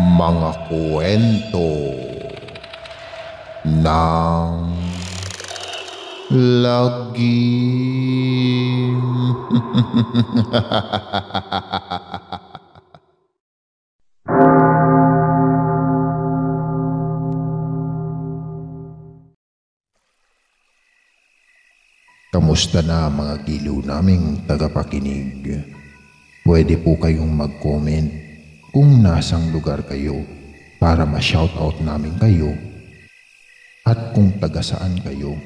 Mga kwento ng lagim. Kamusta na mga giliw naming tagapakinig? Pwede po kayong mag-comment kung nasang lugar kayo para ma-shoutout namin kayo at kung taga saan kayo.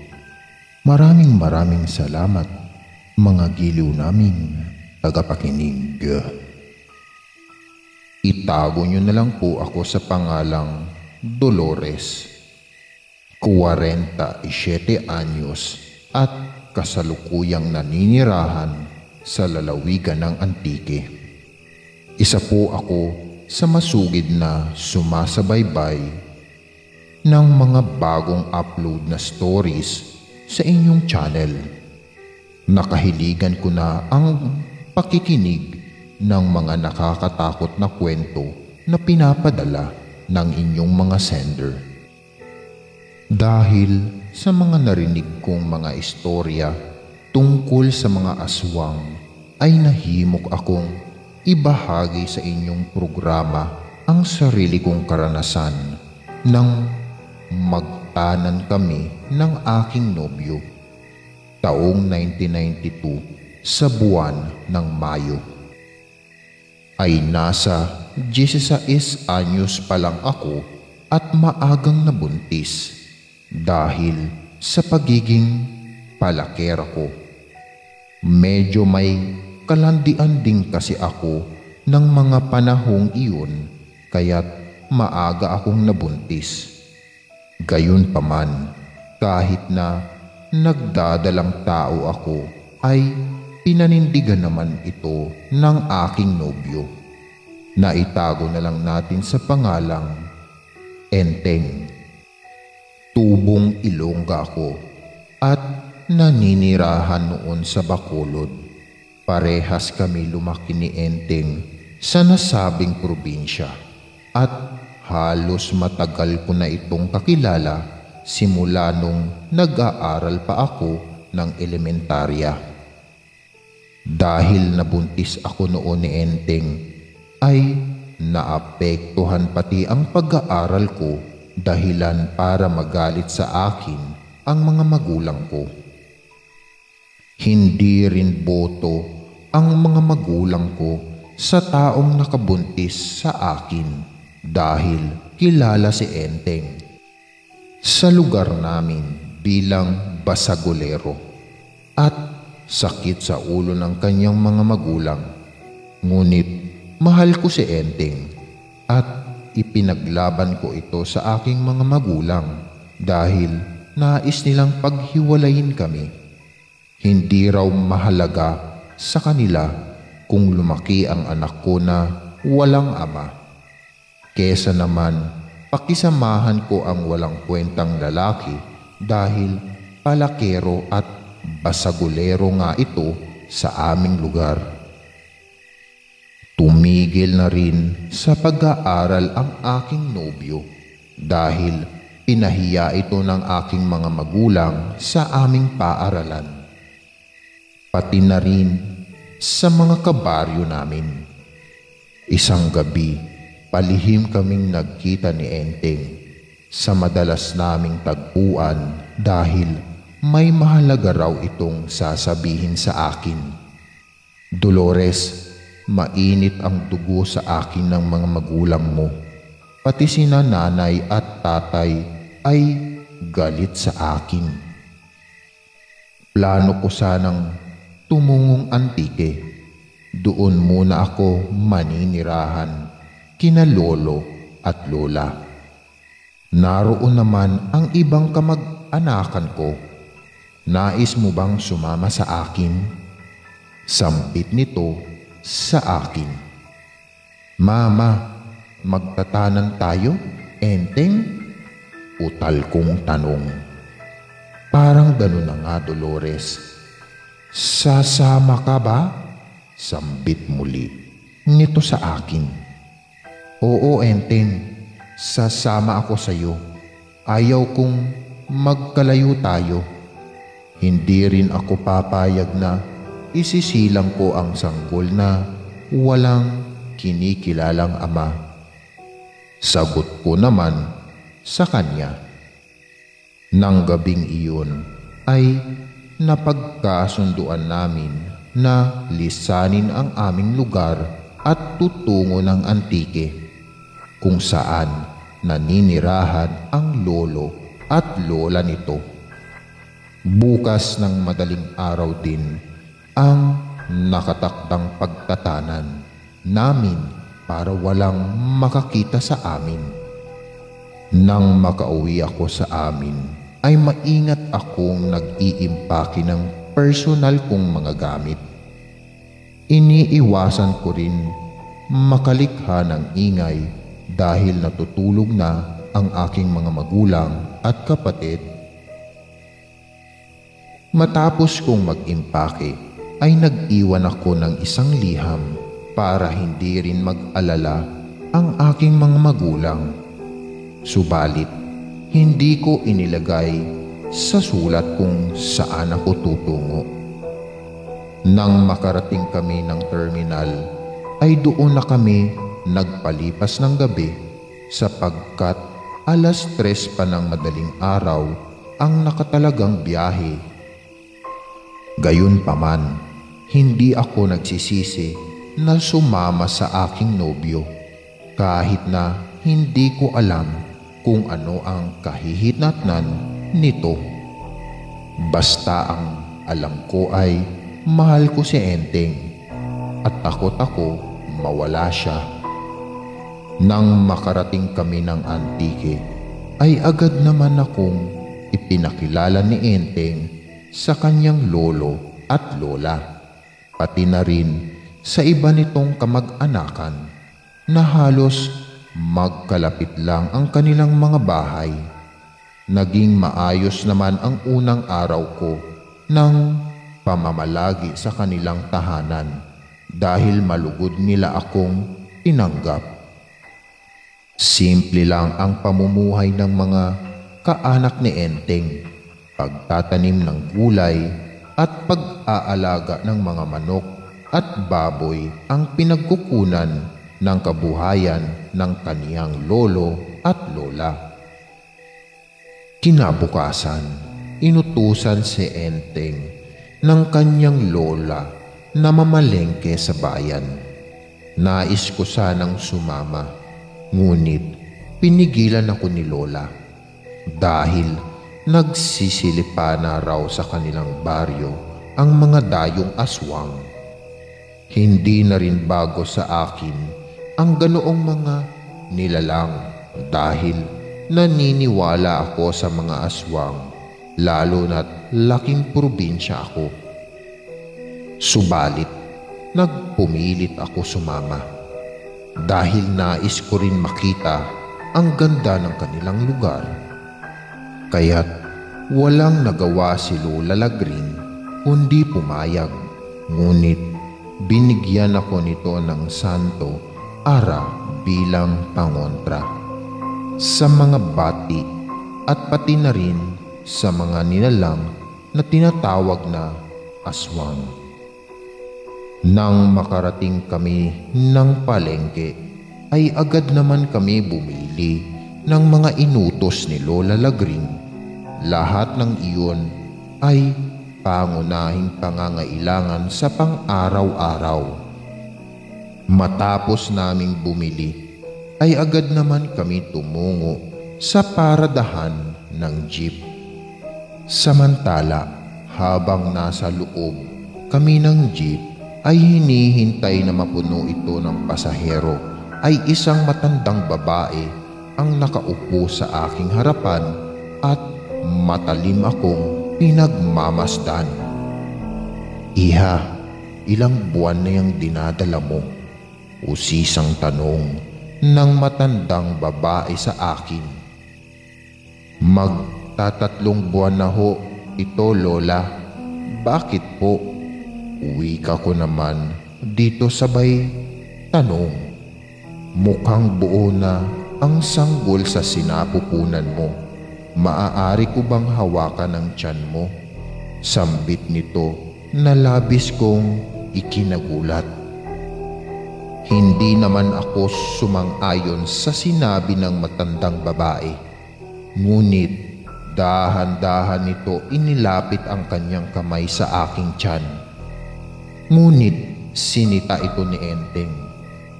Maraming salamat mga giliw naming tagapakinig. Itago nyo na lang po ako sa pangalang Dolores, 47 anyos at kasalukuyang naninirahan sa lalawigan ng Antique. Isa po ako sa masugid na sumasabaybay ng mga bagong upload na stories sa inyong channel. Nakahiligan ko na ang pakikinig ng mga nakakatakot na kwento na pinapadala ng inyong mga sender. Dahil sa mga narinig kong mga istorya tungkol sa mga aswang, ay nahimok akong ibahagi sa inyong programa ang sarili kong karanasan nang magtanan kami ng aking nobyo taong 1992 sa buwan ng Mayo. Ay nasa 16 anyos pa lang ako at maagang nabuntis dahil sa pagiging palakera ko. Medyo may kalandian din kasi ako ng mga panahong iyon kaya't maaga akong nabuntis. Gayunpaman, kahit na nagdadalang tao ako ay pinanindigan naman ito ng aking nobyo. Naitago na lang natin sa pangalang Enteng. Tubong Ilongga ako at naninirahan noon sa Bacolod. Parehas kami lumaki ni Enteng sa nasabing probinsya at halos matagal ko na itong kakilala simula nung nag-aaral pa ako ng elementarya. Dahil nabuntis ako noon ni Enteng ay naapektuhan pati ang pag-aaral ko dahilan para magalit sa akin ang mga magulang ko. Hindi rin boto ang mga magulang ko sa taong nakabuntis sa akin dahil kilala si Enteng sa lugar namin bilang basagolero at sakit sa ulo ng kanyang mga magulang. Ngunit mahal ko si Enteng at ipinaglaban ko ito sa aking mga magulang dahil nais nilang paghiwalayin kami. Hindi raw mahalaga sa kanila kung lumaki ang anak ko na walang ama, kesa naman pakisamahan ko ang walang kwentang lalaki dahil palakero at basagolero nga ito sa aming lugar. Tumigil na rin sa pag-aaral ang aking nobyo dahil pinahiya ito ng aking mga magulang sa aming paaralan. Pati na rin sa mga kabaryo namin. Isang gabi, palihim kaming nagkita ni Enteng sa madalas naming tagpuan dahil may mahalaga raw itong sasabihin sa akin. Dolores, mainit ang dugo sa akin ng mga magulang mo. Pati sina nanay at tatay ay galit sa akin. Plano ko sanang tumungong Antique. Doon muna ako maninirahan kina lolo at lola. Naroon naman ang ibang kamag-anakan ko. Nais mo bang sumama sa akin? Sampit nito sa akin. Mama, magtatanan tayo, Enteng? Utal kong tanong. Parang gano'n na nga, Dolores. Sasama ka ba? Sambit muli nito sa akin. Oo, Enteng. Sasama ako sa iyo. Ayaw kong magkalayo tayo. Hindi rin ako papayag na isisilang ko ang sanggol na walang kinikilalang ama. Sagot ko naman sa kanya. Nang gabing iyon ay napagkasunduan namin na lisanin ang aming lugar at tutungo ng Antique, kung saan naninirahan ang lolo at lola nito. Bukas ng madaling araw din ang nakatakdang pagtatanan namin para walang makakita sa amin. Nang makauwi ako sa amin ay maingat akong nag-iimpake ng personal kong mga gamit. Iniiwasan ko rin makalikha ng ingay dahil natutulog na ang aking mga magulang at kapatid. Matapos kong mag-impake ay nag-iwan ako ng isang liham para hindi rin mag-alala ang aking mga magulang. Subalit, hindi ko inilagay sa sulat kung saan ako tutungo. Nang makarating kami ng terminal, ay doon na kami nagpalipas ng gabi sapagkat 3:00 pa ng madaling araw ang nakatalagang biyahe. Gayunpaman, hindi ako nagsisisi na sumama sa aking nobyo kahit na hindi ko alam kung ano ang kahihinatnan nito. Basta ang alam ko ay mahal ko si Enteng at takot ako mawala siya. Nang makarating kami ng Antique ay agad naman akong ipinakilala ni Enteng sa kanyang lolo at lola, pati na rin sa iba nitong kamag-anakan na halos magkalapit lang ang kanilang mga bahay. Naging maayos naman ang unang araw ko ng pamamalagi sa kanilang tahanan dahil malugod nila akong tinanggap. Simple lang ang pamumuhay ng mga kaanak ni Enteng, pagtatanim ng gulay at pag-aalaga ng mga manok at baboy ang pinagkukunan ng kabuhayan ng kaniyang lolo at lola. Kinabukasan, inutusan si Enteng ng kanyang lola na mamalengke sa bayan. Nais ko sanang sumama, ngunit pinigilan ako ni lola dahil nagsisilipa na raw sa kanilang baryo ang mga dayong aswang. Hindi na rin bago sa akin ang ganoong mga nilalang dahil naniniwala ako sa mga aswang, lalo na't laking probinsya ako. Subalit, nagpumilit ako sumama dahil nais ko rin makita ang ganda ng kanilang lugar. Kaya't walang nagawa si Lola Lagring kundi pumayag, ngunit binigyan ako nito ng santo ara bilang pangontra sa mga bati at pati na rin sa mga nilalang na tinatawag na aswang. Nang makarating kami ng palengke ay agad naman kami bumili ng mga inutos ni Lola Lagring. Lahat ng iyon ay pangunahing pangangailangan sa pang-araw-araw. Matapos naming bumili ay agad naman kami tumungo sa paradahan ng jeep. Samantala, habang nasa loob kami ng jeep ay hinihintay na mapuno ito ng pasahero, ay isang matandang babae ang nakaupo sa aking harapan at matalim akong pinagmamasdan. "Iha, ilang buwan na yung dinadala mo?" usisang tanong ng matandang babae sa akin. "Magtatatlong buwan na ho ito, Lola." "Bakit po?" Uwi ka ko naman dito sabay tanong. Mukhang buo na ang sanggol sa sinapupunan mo. Maaari ko bang hawakan ang tiyan mo? Sambit nito na labis kong ikinagulat. Hindi naman ako sumang-ayon sa sinabi ng matandang babae. Ngunit dahan-dahan nito inilapit ang kanyang kamay sa aking tiyan. Ngunit sinita ito ni Enteng,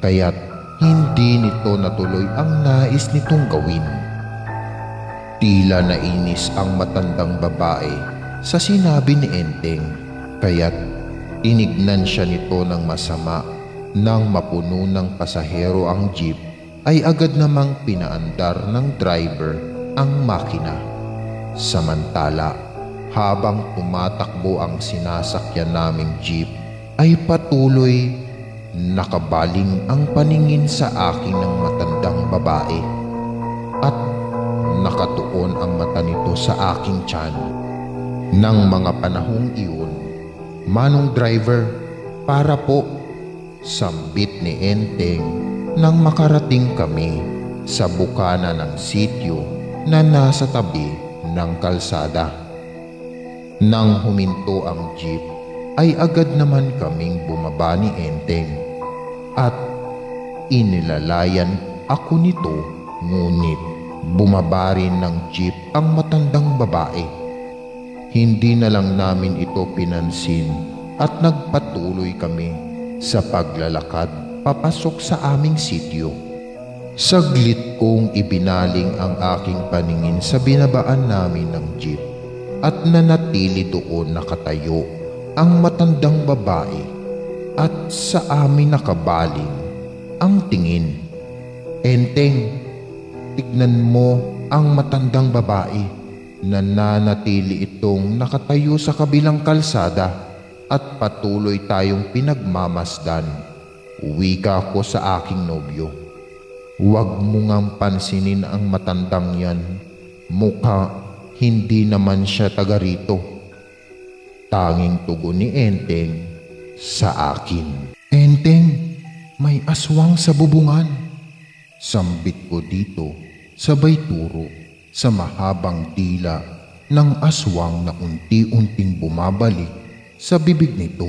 kaya't hindi nito natuloy ang nais nitong gawin. Tila nainis ang matandang babae sa sinabi ni Enteng, kaya't tinignan siya nito ng masama. Nang mapuno ng pasahero ang jeep, ay agad namang pinaandar ng driver ang makina. Samantala, habang tumatakbo ang sinasakyan naming jeep, ay patuloy nakabaling ang paningin sa akin ng matandang babae at nakatuon ang mata nito sa aking tiyan. Nang mga panahong iyon, "Manong driver, para po," sambit ni Enteng nang makarating kami sa bukana ng sitio na nasa tabi ng kalsada. Nang huminto ang jeep, ay agad naman kaming bumaba ni Enteng at inilalayan ako nito, ngunit bumaba rin ng jeep ang matandang babae. Hindi na lang namin ito pinansin at nagpatuloy kami sa paglalakad papasok sa aming sitio. Saglit kong ibinaling ang aking paningin sa binabaan namin ng jeep at nanatili doon nakatayo ang matandang babae at sa amin nakabaling ang tingin. "Enteng, tignan mo ang matandang babae." Nananatili itong nakatayo sa kabilang kalsada at patuloy tayong pinagmamasdan. Wika ko sa aking nobyo. "Huwag mo ngang pansinin ang matandang yan. Mukha hindi naman siya taga rito." Tanging tugon ni Enteng sa akin. "Enteng, may aswang sa bubungan." Sambit ko dito, sabay turo sa mahabang dila ng aswang na unti-unting bumabalik sa bibig nito.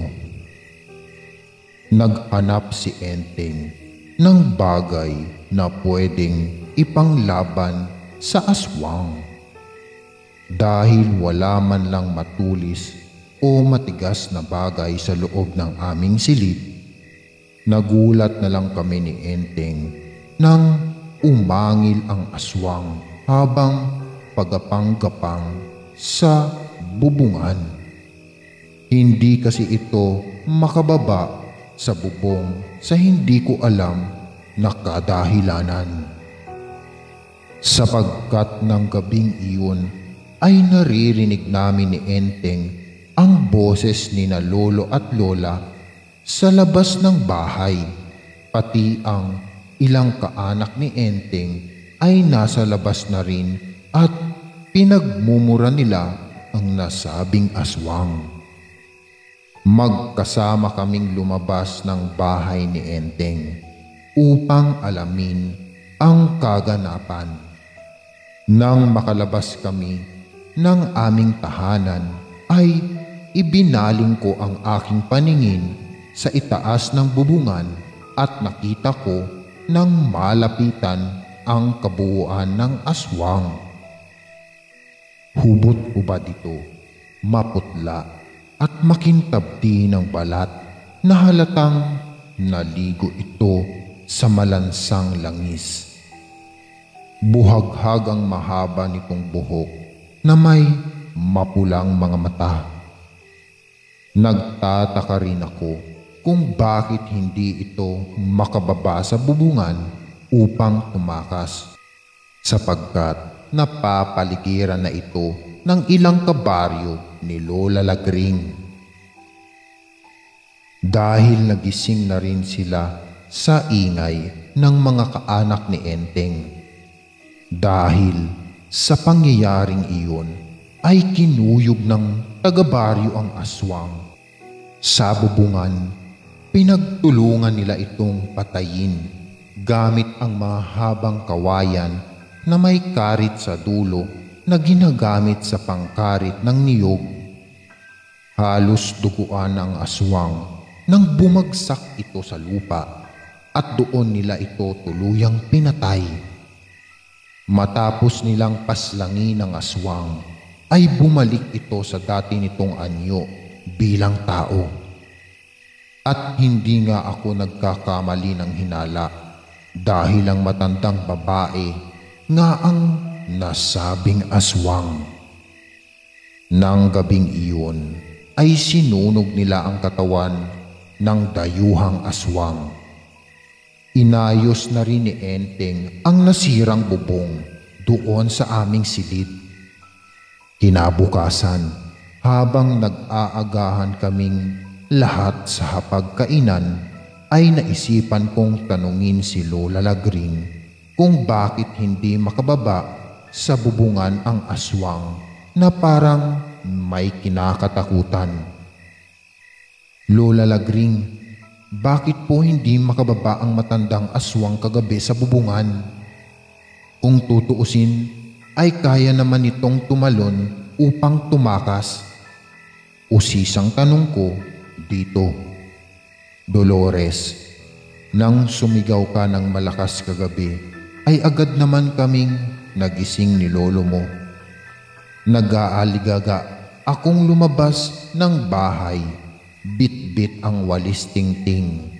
Naghanap si Enteng ng bagay na pwedeng ipanglaban sa aswang. Dahil wala man lang matulis o matigas na bagay sa loob ng aming silid, nagulat na lang kami ni Enteng nang umangil ang aswang habang pagapang-gapang sa bubungan. Hindi kasi ito makababa sa bubong sa hindi ko alam na kadahilanan. Sapagkat ng gabing iyon ay naririnig namin ni Enteng ang boses ni na lolo at lola sa labas ng bahay. Pati ang ilang kaanak ni Enteng ay nasa labas na rin at pinagmumura nila ang nasabing aswang. Magkasama kaming lumabas ng bahay ni Enteng upang alamin ang kaganapan. Nang makalabas kami ng aming tahanan ay ibinaling ko ang aking paningin sa itaas ng bubungan at nakita ko nang malapitan ang kabuuan ng aswang. Hubot-hubad ito, maputla at makintab din ng balat na halatang naligo ito sa malansang langis. Buhaghag ang mahaba nitong buhok na may mapulang mga mata. Nagtataka rin ako kung bakit hindi ito makababa sa bubungan upang tumakas, sapagkat napapaligiran na ito ng ilang kabaryo ni Lola Lagring. Dahil nagising na rin sila sa ingay ng mga kaanak ni Enteng. Dahil sa pangyayaring iyon ay kinuyog ng taga-baryo ang aswang. Sa bubungan, pinagtulungan nila itong patayin gamit ang mahabang kawayan na may karit sa dulo na ginagamit sa pangkarit ng niyog. Halos duguan ang aswang nang bumagsak ito sa lupa at doon nila ito tuluyang pinatay. Matapos nilang paslangin ng aswang, ay bumalik ito sa dati nitong anyo bilang tao. At hindi nga ako nagkakamali ng hinala dahil ang matandang babae nga ang nasabing aswang. Nang gabing iyon ay sinunog nila ang katawan ng dayuhang aswang. Inayos na rin ni Enteng ang nasirang bubong doon sa aming silid. Kinabukasan, habang nag-aagahan kaming lahat sa hapagkainan, ay naisipan kong tanungin si Lola Lagring kung bakit hindi makababa sa bubungan ang aswang na parang may kinakatakutan. Lola Lagring, bakit po hindi makababa ang matandang aswang kagabi sa bubungan? Kung tutuusin, ay kaya naman itong tumalon upang tumakas. Usisang tanong ko dito. Dolores, nang sumigaw ka ng malakas kagabi, ay agad naman kaming nagising ni lolo mo. Nag-aaligaga akong lumabas ng bahay. Bit-bit ang walis tingting.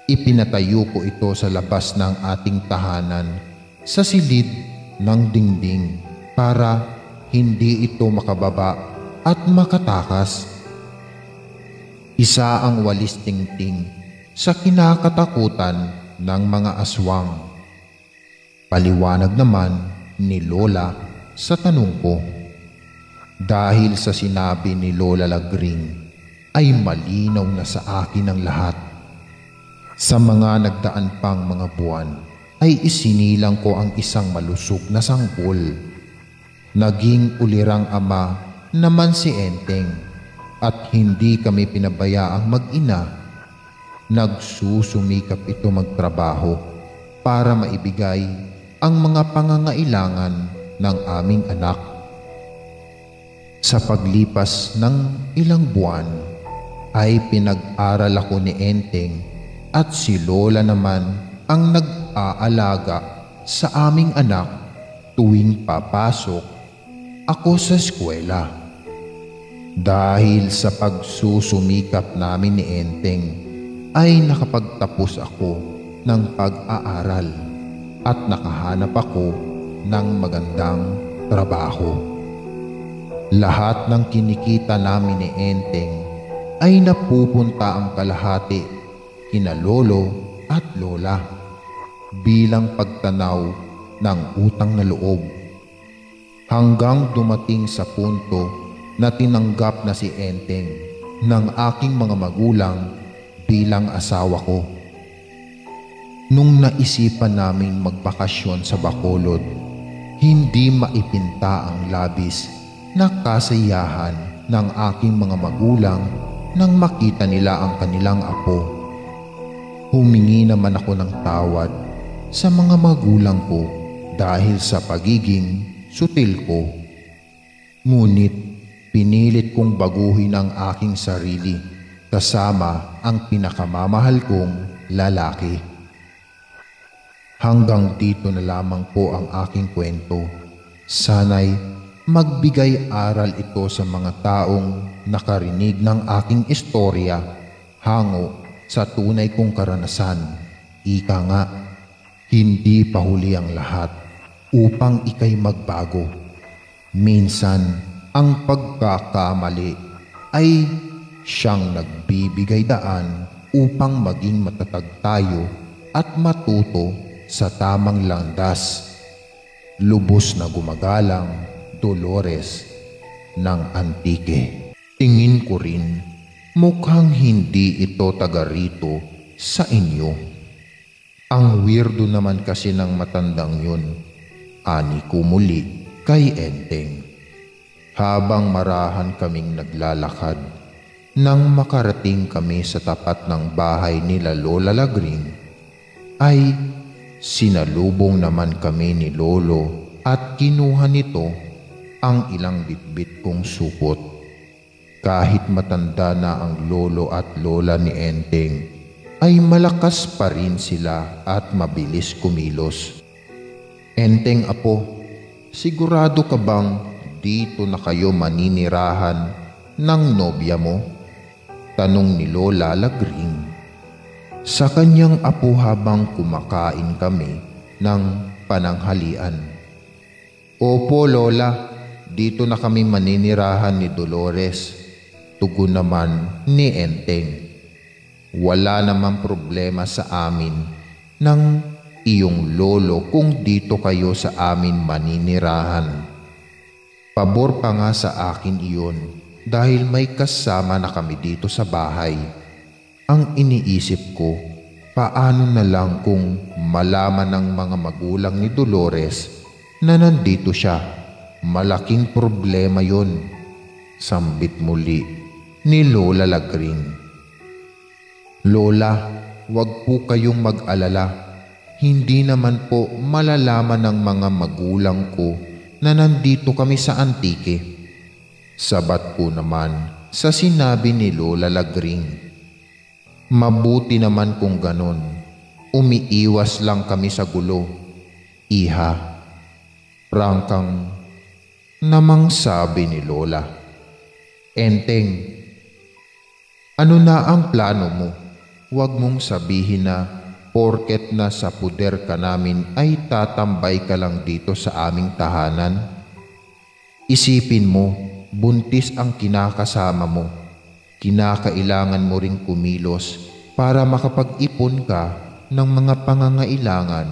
Ipinatayo ko ito sa labas ng ating tahanan sa silid ng dingding para hindi ito makababa at makatakas. Isa ang walis tingting sa kinakatakutan ng mga aswang. Paliwanag naman ni Lola sa tanong ko. Dahil sa sinabi ni Lola Lagring, ay malinaw na sa akin ang lahat. Sa mga nagdaan pang mga buwan, ay isinilang ko ang isang malusog na sanggol. Naging ulirang ama naman si Enteng at hindi kami pinabayaang mag-ina. Nagsusumikap ito magtrabaho para maibigay ang mga pangangailangan ng aming anak. Sa paglipas ng ilang buwan, ay pinag-aral ako ni Enteng at si Lola naman ang nag-aalaga sa aming anak tuwing papasok ako sa eskwela. Dahil sa pagsusumikap namin ni Enteng ay nakapagtapos ako ng pag-aaral at nakahanap ako ng magandang trabaho. Lahat ng kinikita namin ni Enteng ay napupunta ang kalahati kina lolo at lola bilang pagtanaw ng utang na loob. Hanggang dumating sa punto na tinanggap na si Enteng ng aking mga magulang bilang asawa ko. Nung naisipan namin magbakasyon sa Bacolod, hindi maipinta ang labis na kasiyahan ng aking mga magulang nang makita nila ang kanilang apo. Humingi naman ako ng tawad sa mga magulang ko dahil sa pagiging sutil ko. Ngunit pinilit kong baguhin ang aking sarili kasama ang pinakamamahal kong lalaki. Hanggang dito na lamang po ang aking kwento. Sana'y magbigay aral ito sa mga taong nakarinig ng aking istorya hango sa tunay kong karanasan. Ika nga, hindi pa huli ang lahat upang ika'y magbago. Minsan, ang pagkakamali ay siyang nagbibigay daan upang maging matatag tayo at matuto sa tamang landas. Lubos na gumagalang, Dolores ng Antique. Tingin ko rin, mukhang hindi ito taga rito sa inyo. Ang weirdo naman kasi ng matandang yun, ani ko muli kay Enteng. Habang marahan kaming naglalakad, nang makarating kami sa tapat ng bahay nila Lola Lagring, ay Sinalubong naman kami ni Lolo at kinuha nito ang ilang bitbit kong supot. Kahit matanda na ang lolo at lola ni Enteng, ay malakas pa rin sila at mabilis kumilos. Enteng apo, sigurado ka bang dito na kayo maninirahan ng nobya mo? Tanong ni Lola Lagring sa kanyang apo habang kumakain kami ng pananghalian. Opo Lola, dito na kami maninirahan ni Dolores, tugon naman ni Enteng. Wala namang problema sa amin ng iyong lolo kung dito kayo sa amin maninirahan. Pabor pa nga sa akin iyon dahil may kasama na kami dito sa bahay. Ang iniisip ko, paano na lang kung malaman ng mga magulang ni Dolores na nandito siya? Malaking problema yon, sambit muli ni Lola Lagring. Lola, wag po kayong mag-alala. Hindi naman po malalaman ng mga magulang ko na nandito kami sa Antique. Sabat po naman sa sinabi ni Lola Lagring. Mabuti naman kung ganon. Umiiwas lang kami sa gulo, iha. Prangkang namang sabi ni Lola. Enteng, ano na ang plano mo? Huwag mong sabihin na porket na sa puder ka namin ay tatambay ka lang dito sa aming tahanan. Isipin mo, buntis ang kinakasama mo. Kinakailangan mo ring kumilos para makapag-ipon ka ng mga pangangailangan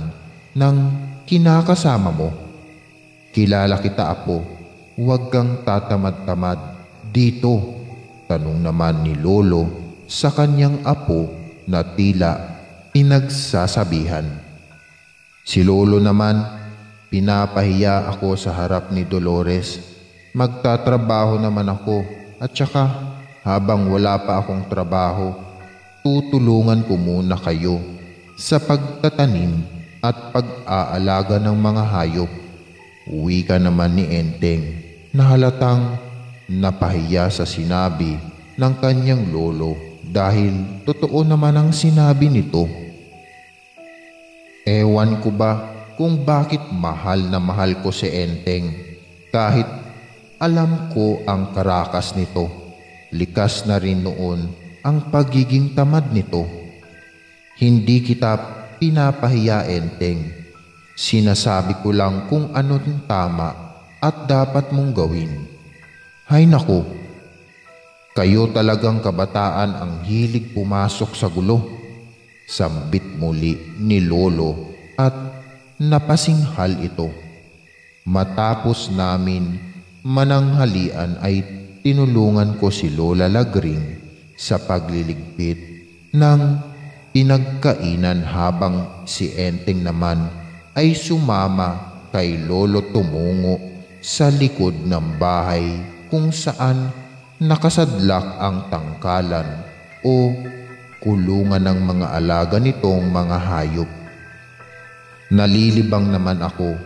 ng kinakasama mo. Kilala kita apo, huwag kang tatamad-tamad dito. Tanong naman ni Lolo sa kanyang apo na tila pinagsasabihan. Si Lolo naman, pinapahiya ako sa harap ni Dolores. Magtatrabaho naman ako at saka habang wala pa akong trabaho, tutulungan ko muna kayo sa pagtatanim at pag-aalaga ng mga hayop. Uwi ka naman ni Enteng na halatang napahiya sa sinabi ng kanyang lolo dahil totoo naman ang sinabi nito. Ewan ko ba kung bakit mahal na mahal ko si Enteng kahit alam ko ang karakas nito. Likas na rin noon ang pagiging tamad nito. Hindi kita pinapahiya, Enteng. Sinasabi ko lang kung ano'ng tama at dapat mong gawin. Hay naku, kayo talagang kabataan ang hilig pumasok sa gulo. Sambit muli ni Lolo at napasinghal ito. Matapos namin mananghalian ay tinulungan ko si Lola Lagring sa pagliligpit ng pinagkainan habang si Enteng naman ay sumama kay Lolo tumungo sa likod ng bahay kung saan nakasadlak ang tangkalan o kulungan ng mga alaga nitong mga hayop. Nalilibang naman ako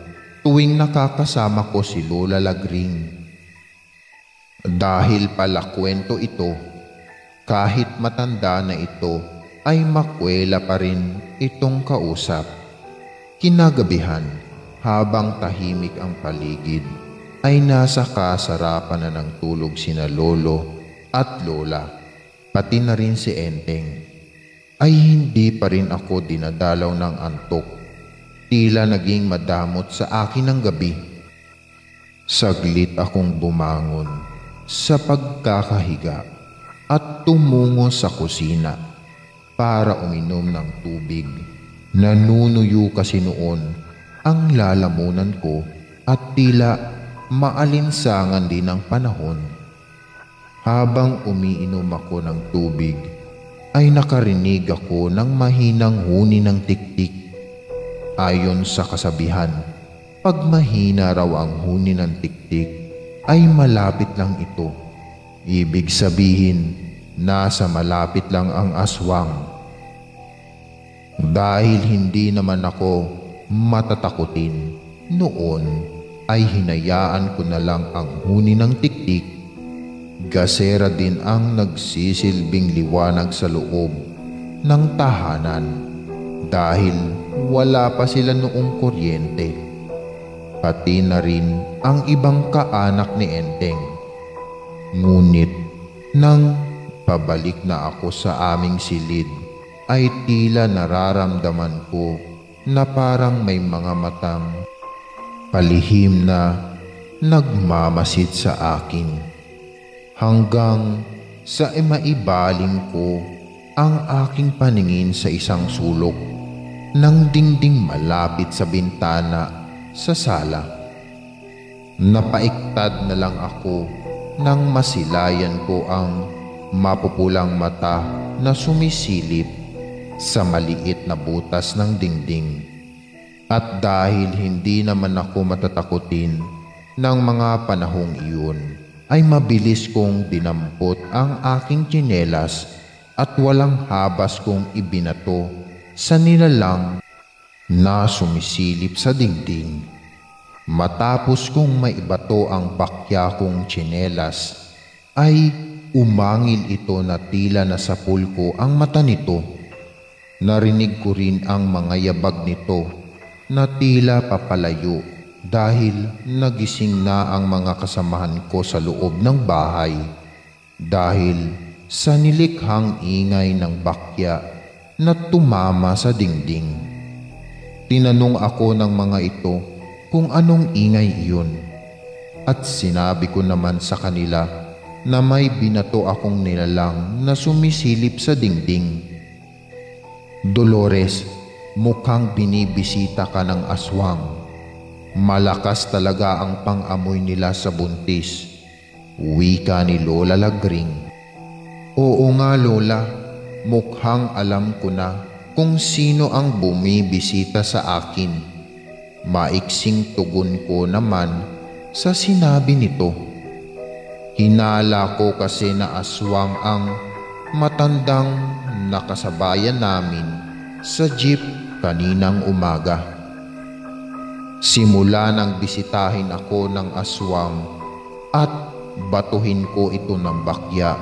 tuwing nakakasama ko si Lola Lagring. Dahil pala kwento ito, kahit matanda na ito ay makwela pa rin itong kausap. Kinagabihan, habang tahimik ang paligid, ay nasa kasarapan na ng tulog sina Lolo at Lola, pati na rin si Enteng. Ay hindi pa rin ako dinadalaw ng antok. Tila naging madamot sa akin ang gabi. Saglit akong bumangon sa pagkakahiga at tumungo sa kusina para uminom ng tubig. Nanunuyo kasi noon ang lalamunan ko at tila maalinsangan din ang panahon. Habang umiinom ako ng tubig, ay nakarinig ako ng mahinang huni ng tiktik. Ayon sa kasabihan, pag mahina raw ang huni ng tiktik, ay malapit lang ito. Ibig sabihin, nasa malapit lang ang aswang. Dahil hindi naman ako matatakutin noon, ay hinayaan ko na lang ang huni ng tiktik. Gasera din ang nagsisilbing liwanag sa loob ng tahanan dahil wala pa sila noong kuryente. Pati na rin ang ibang kaanak ni Enteng. Ngunit nang pabalik na ako sa aming silid, ay tila nararamdaman ko na parang may mga matang palihim na nagmamasid sa akin. Hanggang sa maibaling ko ang aking paningin sa isang sulok ng dingding malapit sa bintana sa sala. Napaiktad na lang ako nang masilayan ko ang mapupulang mata na sumisilip sa maliit na butas ng dingding. At dahil hindi naman ako matatakutin ng mga panahong iyon, ay mabilis kong dinampot ang aking tsinelas at walang habas kong ibinato sa nilalang na sumisilip sa dingding. Matapos kong maibato ang bakya kong tsinelas, ay umangil ito na tila nasapul ko ang mata nito. Narinig ko rin ang mga yabag nito na tila papalayo dahil nagising na ang mga kasamahan ko sa loob ng bahay dahil sa nilikhang ingay ng bakya na tumama sa dingding. Tinanong ako ng mga ito kung anong ingay iyon at sinabi ko naman sa kanila na may binato akong nilalang na sumisilip sa dingding. Dolores, mukhang binibisita ka ng aswang. Malakas talaga ang pang-amoy nila sa buntis, wika ni Lola Lagring. Oo nga Lola, mukhang alam ko na kung sino ang bumibisita sa akin. Maiksing tugon ko naman sa sinabi nito. Hinala ko kasi na aswang ang matandang nakasabayan namin sa jeep kaninang umaga. Simula nang bisitahin ako ng aswang at batuhin ko ito ng bakya,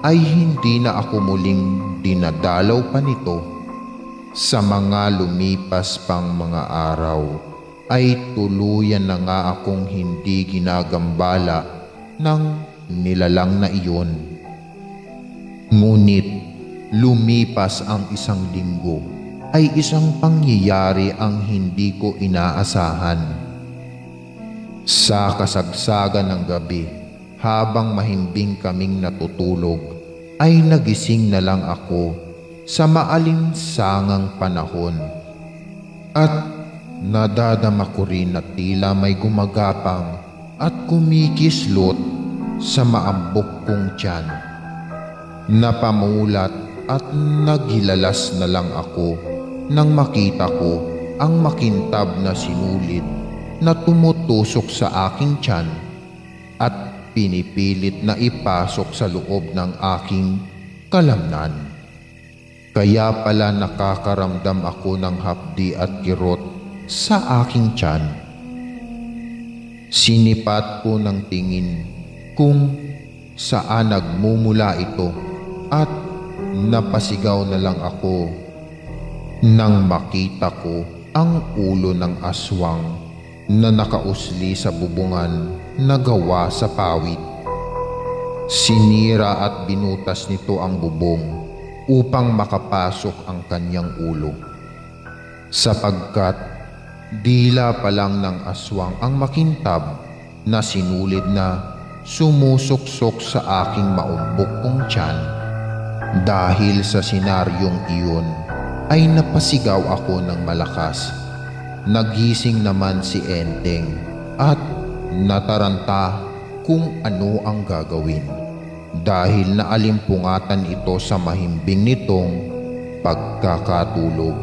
ay hindi na ako muling dinadalaw pa nito. Sa mga lumipas pang mga araw, ay tuluyan na nga akong hindi ginagambala ng nilalang na iyon. Ngunit lumipas ang isang linggo, ay isang pangyayari ang hindi ko inaasahan. Sa kasagsagan ng gabi, habang mahimbing kaming natutulog, ay nagising na lang ako sa maalinsangang panahon. At nadadama ko rin na tila may gumagapang at kumikislot sa maambok kong tiyan. Napamulat at naghilalas na lang ako nang makita ko ang makintab na sinulid na tumutusok sa aking tiyan at pinipilit na ipasok sa loob ng aking kalamnan. Kaya pala nakakaramdam ako ng hapdi at kirot sa aking tiyan. Sinipat ko ng tingin kung saan nagmumula ito at napasigaw na lang ako nang makita ko ang ulo ng aswang na nakausli sa bubungan na gawa sa pawid. Sinira at binutas nito ang bubong upang makapasok ang kanyang ulo. Sapagkat dila pa lang ng aswang ang makintab na sinulid na sumusuksok sa aking maumbok kong tiyan. Dahil sa senaryong iyon ay napasigaw ako ng malakas. Nagising naman si Enteng at nataranta kung ano ang gagawin dahil naalimpungatan ito sa mahimbing nitong pagkakatulog.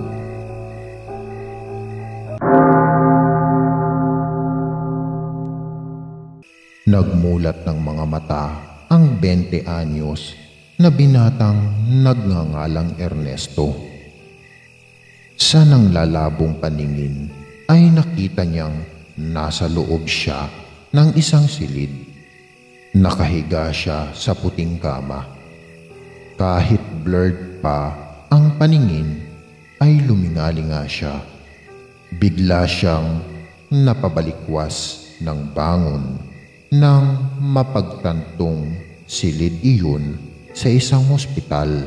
Nagmulat ng mga mata ang 20 anyos na binatang nagngangalang Ernesto. Sa nanglalabong paningin ay nakita niyang nasa loob siya ng isang silid. Nakahiga siya sa puting kama. Kahit blurred pa ang paningin ay lumingalinga siya. Bigla siyang napabalikwas ng bangon nang mapagtantong silid iyon sa isang ospital.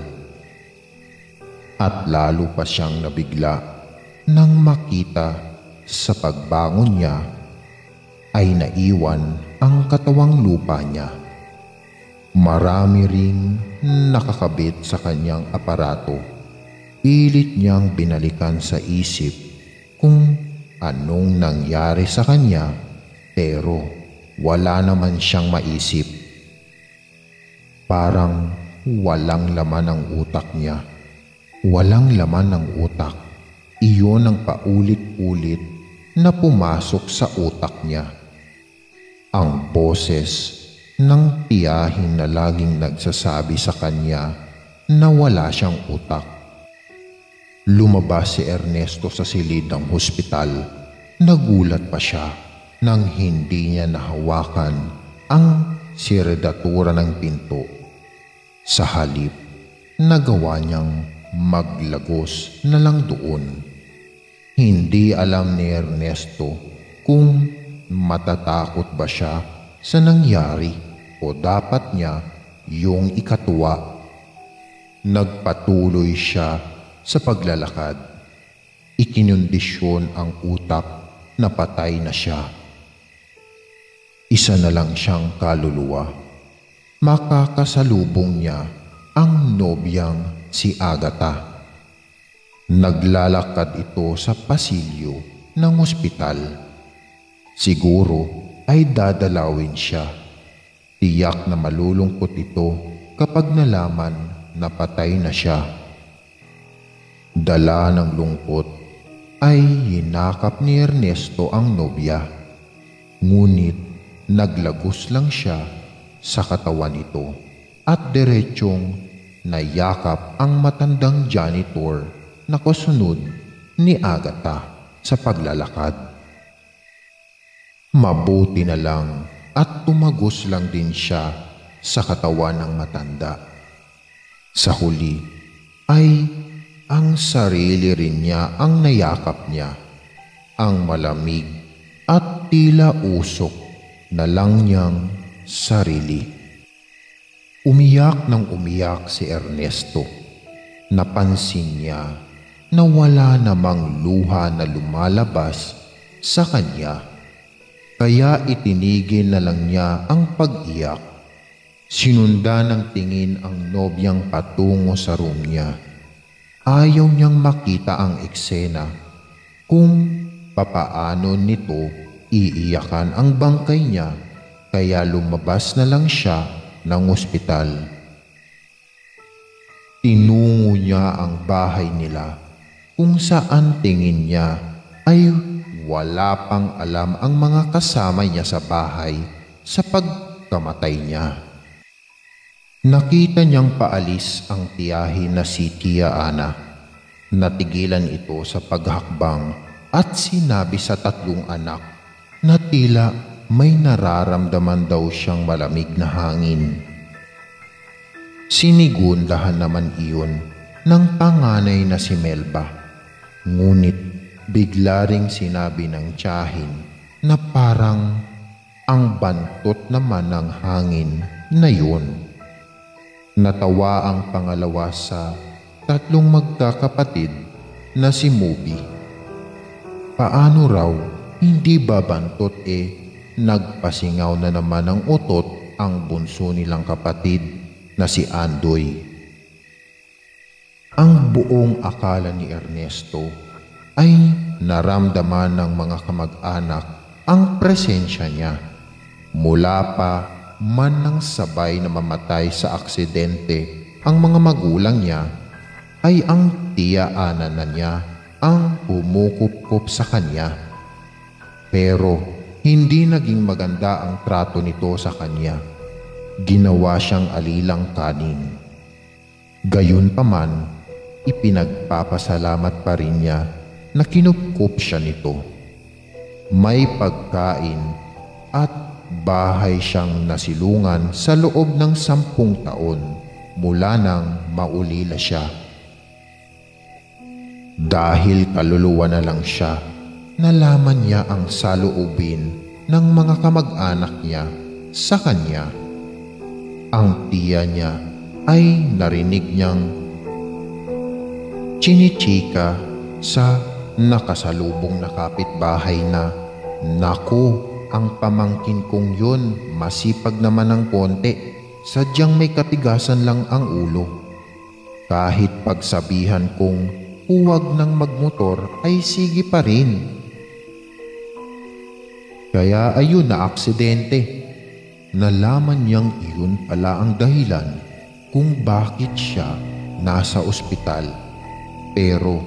At lalo pa siyang nabigla nang makita sa pagbangon niya ay naiwan ang katawang lupa niya. Marami ring nakakabit sa kanyang aparato. Pilit niyang binalikan sa isip kung anong nangyari sa kanya, pero wala naman siyang maisip. Parang walang laman ang utak niya. Walang laman ng utak. Iyon ang paulit-ulit na pumasok sa utak niya. Ang boses ng tiyahin na laging nagsasabi sa kanya na wala siyang utak. Lumabas si Ernesto sa silid ng hospital. Nagulat pa siya nang hindi niya nahawakan ang sirdatura ng pinto. Sa halip, nagawa niyang maglagos na lang doon. Hindi alam ni Ernesto kung matatakot ba siya sa nangyari o dapat niya yung ikatuwa. Nagpatuloy siya sa paglalakad. Ikinondisyon ang utak na patay na siya. Isa na lang siyang kaluluwa. Makakasalubong niya ang nobyang si Agatha. Naglalakad ito sa pasilyo ng ospital. Siguro ay dadalawin siya. Tiyak na malulungkot ito kapag nalaman na patay na siya. Dala ng lungkot ay hinakap ni Ernesto ang nobya. Ngunit naglagos lang siya sa katawan nito at diretsong nayakap ang matandang janitor na kasunod ni Agatha sa paglalakad. Mabuti na lang at tumagos lang din siya sa katawan ng matanda. Sa huli ay ang sarili rin niya ang nayakap niya, ang malamig at tila usok na lang niyang sarili. Umiyak ng umiyak si Ernesto. Napansin niya na wala namang luha na lumalabas sa kanya. Kaya itinigil na lang niya ang pag-iyak. Sinundan ng tingin ang nobyang patungo sa room niya. Ayaw niyang makita ang eksena kung papaano nito iiyakan ang bangkay niya, kaya lumabas na lang siya ng ospital. Tinungo niya ang bahay nila kung saan tingin niya ay wala pang alam ang mga kasama niya sa bahay sa pagkamatay niya. Nakita niyang paalis ang tiyahin na si Tia Ana. Natigilan ito sa paghakbang at sinabi sa tatlong anak na tila may nararamdaman daw siyang malamig na hangin. Sinigundahan naman iyon ng panganay na si Melba. Ngunit bigla ring sinabi ng tiyahin na parang ang bantot naman ng hangin na yun. Natawa ang pangalawa sa tatlong magkakapatid na si Mubi. Paano raw hindi ba bantot nagpasingaw na naman ng utot ang bunso nilang kapatid na si Andoy. Ang buong akala ni Ernesto ay naramdaman ng mga kamag-anak ang presensya niya. Mula pa man nang sabay na mamatay sa aksidente ang mga magulang niya, ay ang Tia Ana na niya ang humukup-kup sa kanya. Pero hindi naging maganda ang trato nito sa kanya. Ginawa siyang alilang kanin. Gayunpaman ipinagpapasalamat pa rin niya na kinupkup siya nito. May pagkain at bahay siyang nasilungan sa loob ng 10 taon mula nang maulila siya. Dahil kaluluwa na lang siya, nalaman niya ang saloobin ng mga kamag-anak niya sa kanya. Ang tiya niya ay narinig niyang chinichika sa nakasalubong na kapitbahay na, "Naku, ang pamangkin kong yun, masipag naman ng konti, sadyang may katigasan lang ang ulo. Kahit pagsabihan kong huwag nang magmotor ay sige pa rin. Kaya ayun na aksidente." Nalaman niyang iyon pala ang dahilan kung bakit siya nasa ospital. Pero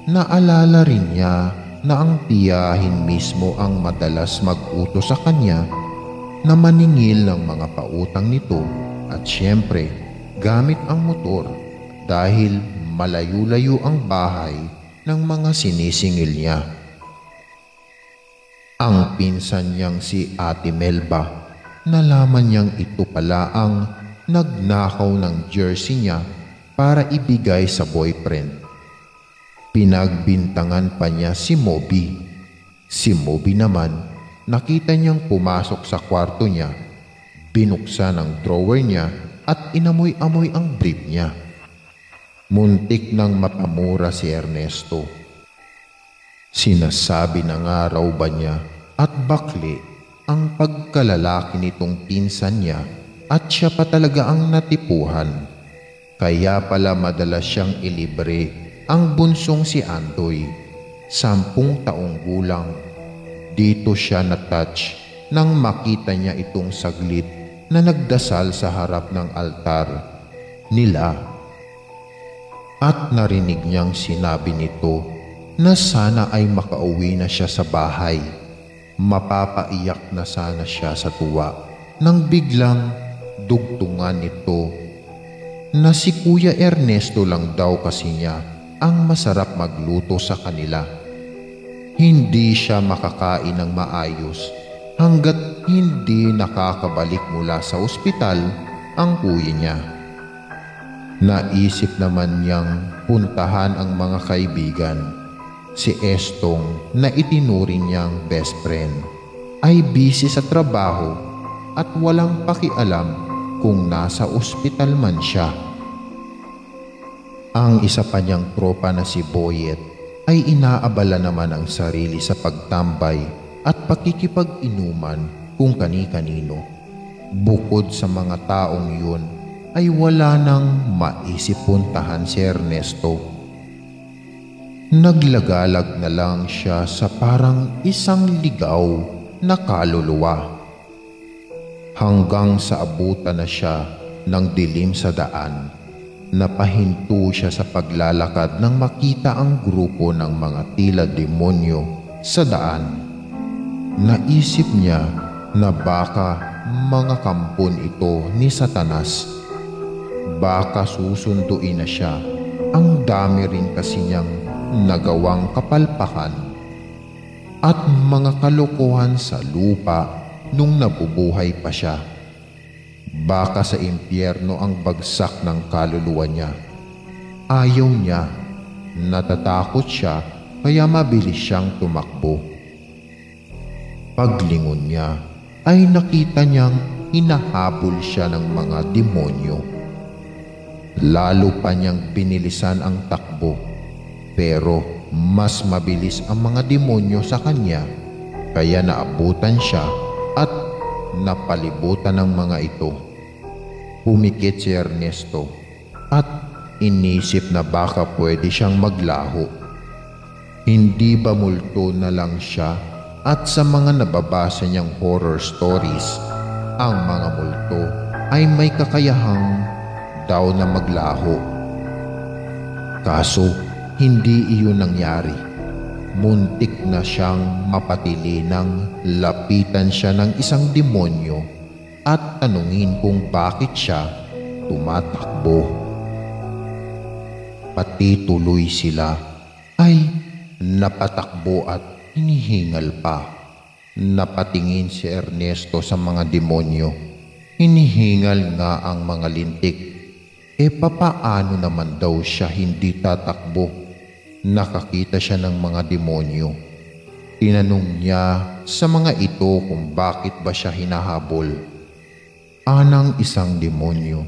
naalala rin niya na ang tiyahin mismo ang madalas mag-utos sa kanya na maningil ng mga pautang nito at siyempre gamit ang motor dahil malayo-layo ang bahay ng mga sinisingil niya. Ang pinsan niyang si Ate Melba, nalaman niyang ito pala ang nagnakaw ng jersey niya para ibigay sa boyfriend. Pinagbintangan pa niya si Moby. Si Moby naman, nakita niyang pumasok sa kwarto niya, binuksan ang drawer niya at inamoy-amoy ang brief niya. Muntik nang mapamura si Ernesto. Sinasabi na nga raw ba niya at bakli ang pagkalalaki nitong pinsan niya at siya pa talaga ang natipuhan. Kaya pala madalas siyang ilibre ang bunsong si Andoy, 10 taong gulang. Dito siya na-touch nang makita niya itong saglit na nagdasal sa harap ng altar nila. At narinig niyang sinabi nito na sana ay makauwi na siya sa bahay. Mapapaiyak na sana siya sa tuwa nang biglang dugtungan nito na si Kuya Ernesto lang daw kasi niya ang masarap magluto sa kanila. Hindi siya makakain ng maayos hanggat hindi nakakabalik mula sa ospital ang kuya niya. Naisip naman niyang puntahan ang mga kaibigan. Si Estong na itinuring niyang best friend ay busy sa trabaho at walang pakialam kung nasa ospital man siya. Ang isa pa niyang tropa na si Boyet ay inaabala naman ang sarili sa pagtambay at pakikipag-inuman kung kani-kanino. Bukod sa mga taong yun, ay wala nang maisip puntahan si Ernesto. Naglagalag na lang siya sa parang isang ligaw na kaluluwa. Hanggang sa abutan na siya ng dilim sa daan, napahinto siya sa paglalakad nang makita ang grupo ng mga tila demonyo sa daan. Naisip niya na baka mga kampon ito ni Satanas. Baka susunduin na siya. Ang dami rin kasi niyang nagawang kapalpakan at mga kalokohan sa lupa nung nabubuhay pa siya. Baka sa impyerno ang bagsak ng kaluluwa niya. Ayaw niya. Natatakot siya kaya mabilis siyang tumakbo. Paglingon niya ay nakita niyang hinahabol siya ng mga demonyo. Lalo pa niyang binilisan ang takbo, pero mas mabilis ang mga demonyo sa kanya kaya naabutan siya at napalibutan ng mga ito. Pumikit si Ernesto at inisip na baka pwede siyang maglaho. Hindi ba multo na lang siya at sa mga nababasa niyang horror stories, ang mga multo ay may kakayahang daw na maglaho. Kaso hindi iyon nangyari. Muntik na siyang mapatili nang lapitan siya ng isang demonyo at tanungin kung bakit siya tumatakbo. pati tuloy sila ay napatakbo at hinihingal pa. Napatingin si Ernesto sa mga demonyo. Hinihingal nga ang mga lintik. Papaano naman daw siya hindi tatakbo? Nakakita siya ng mga demonyo. Tinanong niya sa mga ito kung bakit ba siya hinahabol. Anang isang demonyo,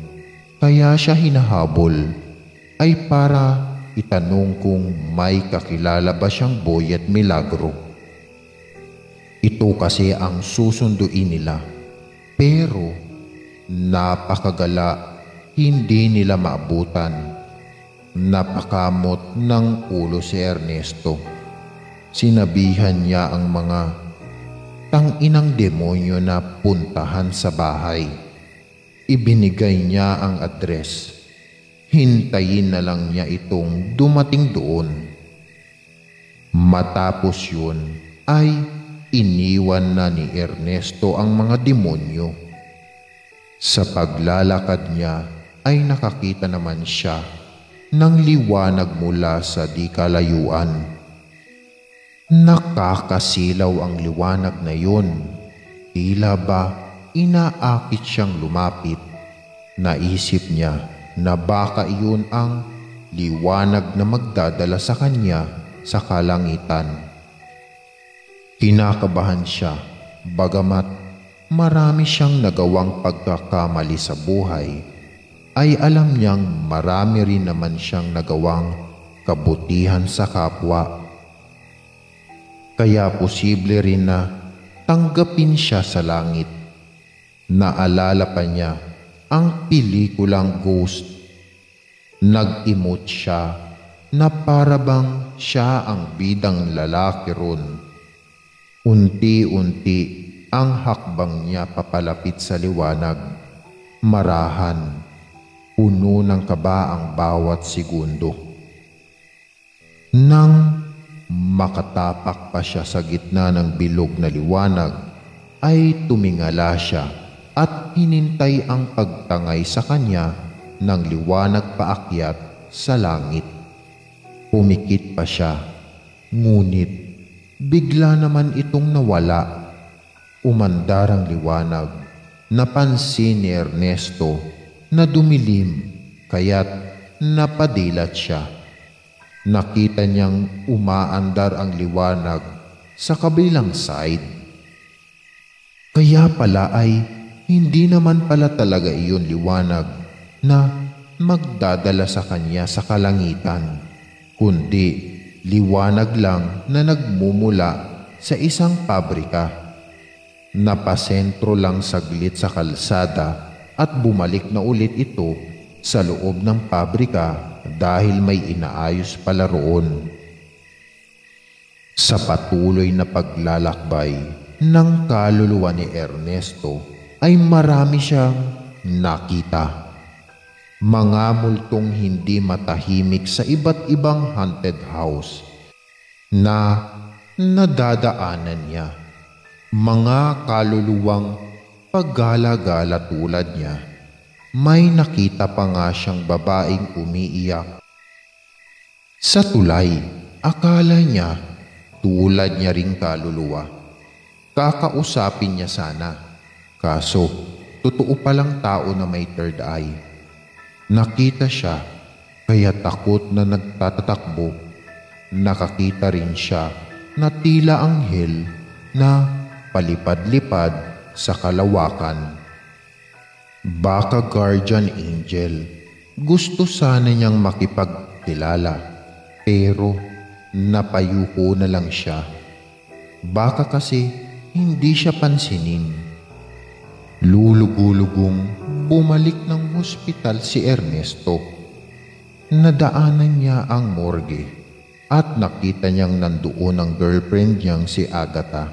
kaya siya hinahabol ay para itanong kung may kakilala ba siyang boy at milagro. Ito kasi ang susunduin nila, pero napakagala, hindi nila maabutan. Napakamot ng ulo si Ernesto. Sinabihan niya ang mga tanginang demonyo na puntahan sa bahay. Ibinigay niya ang address. Hintayin na lang niya itong dumating doon. Matapos yun ay iniwan na ni Ernesto ang mga demonyo. Sa paglalakad niya ay nakakita naman siya ng liwanag mula sa di kalayuan. Nakakasilaw ang liwanag na yun. Tila ba inaakit siyang lumapit. Naisip niya na baka iyon ang liwanag na magdadala sa kanya sa kalangitan. Kinakabahan siya, bagamat marami siyang nagawang pagkakamali sa buhay, ay alam niyang marami rin naman siyang nagawang kabutihan sa kapwa. Kaya posible rin na tanggapin siya sa langit. Naalala pa niya ang pelikulang Ghost. Nag-emote siya na para bang siya ang bidang lalaki ron. Unti-unti ang hakbang niya papalapit sa liwanag. Marahan, puno ng kaba ang bawat segundo. Nang makatapak pa siya sa gitna ng bilog na liwanag, ay tumingala siya at hinintay ang pagtangay sa kanya ng liwanag paakyat sa langit. Pumikit pa siya, ngunit bigla naman itong nawala. Umandar ang liwanag. Napansin ni Ernesto na dumilim, kaya't napadilat siya. Nakita niyang umaandar ang liwanag sa kabilang side. Kaya pala ay hindi naman pala talaga iyon liwanag na magdadala sa kanya sa kalangitan, kundi liwanag lang na nagmumula sa isang pabrika. Napasentro lang saglit sa kalsada at bumalik na ulit ito sa loob ng pabrika dahil may inaayos pala roon. Sa patuloy na paglalakbay ng kaluluwa ni Ernesto ay marami siyang nakita. Mga multong hindi matahimik sa iba't ibang haunted house na nadadaanan niya. Mga kaluluwang paggala-gala tulad niya. May nakita pa nga siyang babaeng umiiyak. Sa tulay, akala niya tulad niya ring kaluluwa. Kakausapin niya sana, kaso totoo palang tao na may third eye. Nakita siya, kaya takot na nagtatatakbo. Nakakita rin siya na tila anghel na palipad-lipad sa kalawakan. Baka guardian angel. Gusto sana niyang makipagkilala, pero napayuko na lang siya. Baka kasi hindi siya pansinin. Lulugulugong bumalik ng hospital si Ernesto. Nadaanan niya ang morgue at nakita niyang nandoon ang girlfriend niyang si Agatha.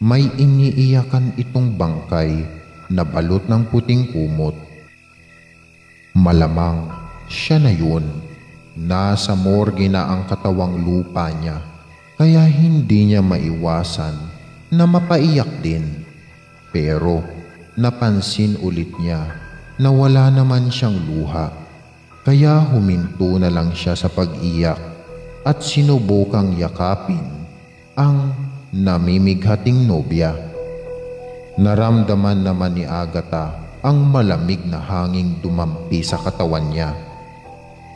May iniiyakan itong bangkay na balot ng puting kumot. Malamang siya na yun. Nasa morgue na ang katawang lupa niya, kaya hindi niya maiwasan na mapaiyak din. Pero napansin ulit niya na wala naman siyang luha. kaya huminto na lang siya sa pag-iyak at sinubukang yakapin ang namimighating nobya. Naramdaman naman ni Agatha ang malamig na hanging dumampi sa katawan niya.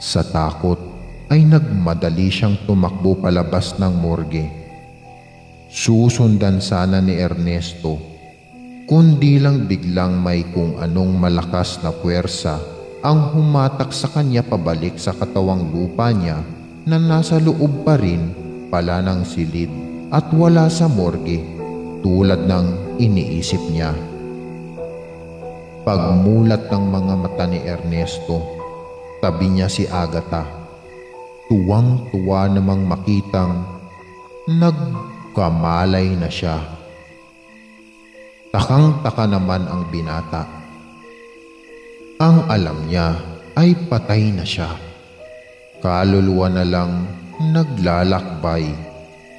Sa takot ay nagmadali siyang tumakbo palabas ng morgue. Susundan sana ni Ernesto, kundi lang biglang may kung anong malakas na puwersa ang humatak sa kanya pabalik sa katawang lupa niya na nasa loob pa rin pala ng silid at wala sa morgue tulad ng iniisip niya. Pagmulat ng mga mata ni Ernesto, tabi niya si Agatha. Tuwang-tuwa namang makitang nagkamalay na siya. Takang-taka naman ang binata. Ang alam niya ay patay na siya. Kaluluwa na lang naglalakbay.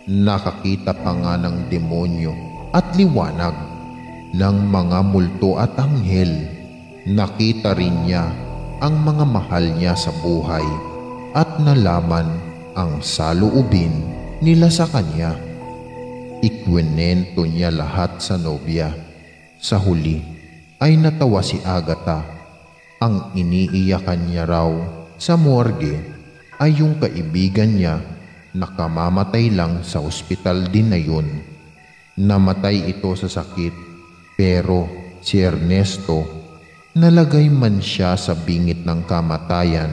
Nakakita pa nga ng demonyo at liwanag ng mga multo at anghel. Nakita rin niya ang mga mahal niya sa buhay at nalaman ang saloobin nila sa kanya. Ikwinento niya lahat sa nobya. Sa huli ay natawa si Agatha. Ang iniiyakan niya raw sa morgue ay yung kaibigan niya na kamamatay lang sa ospital din na yun. Namatay ito sa sakit, pero si Ernesto nalagay man siya sa bingit ng kamatayan.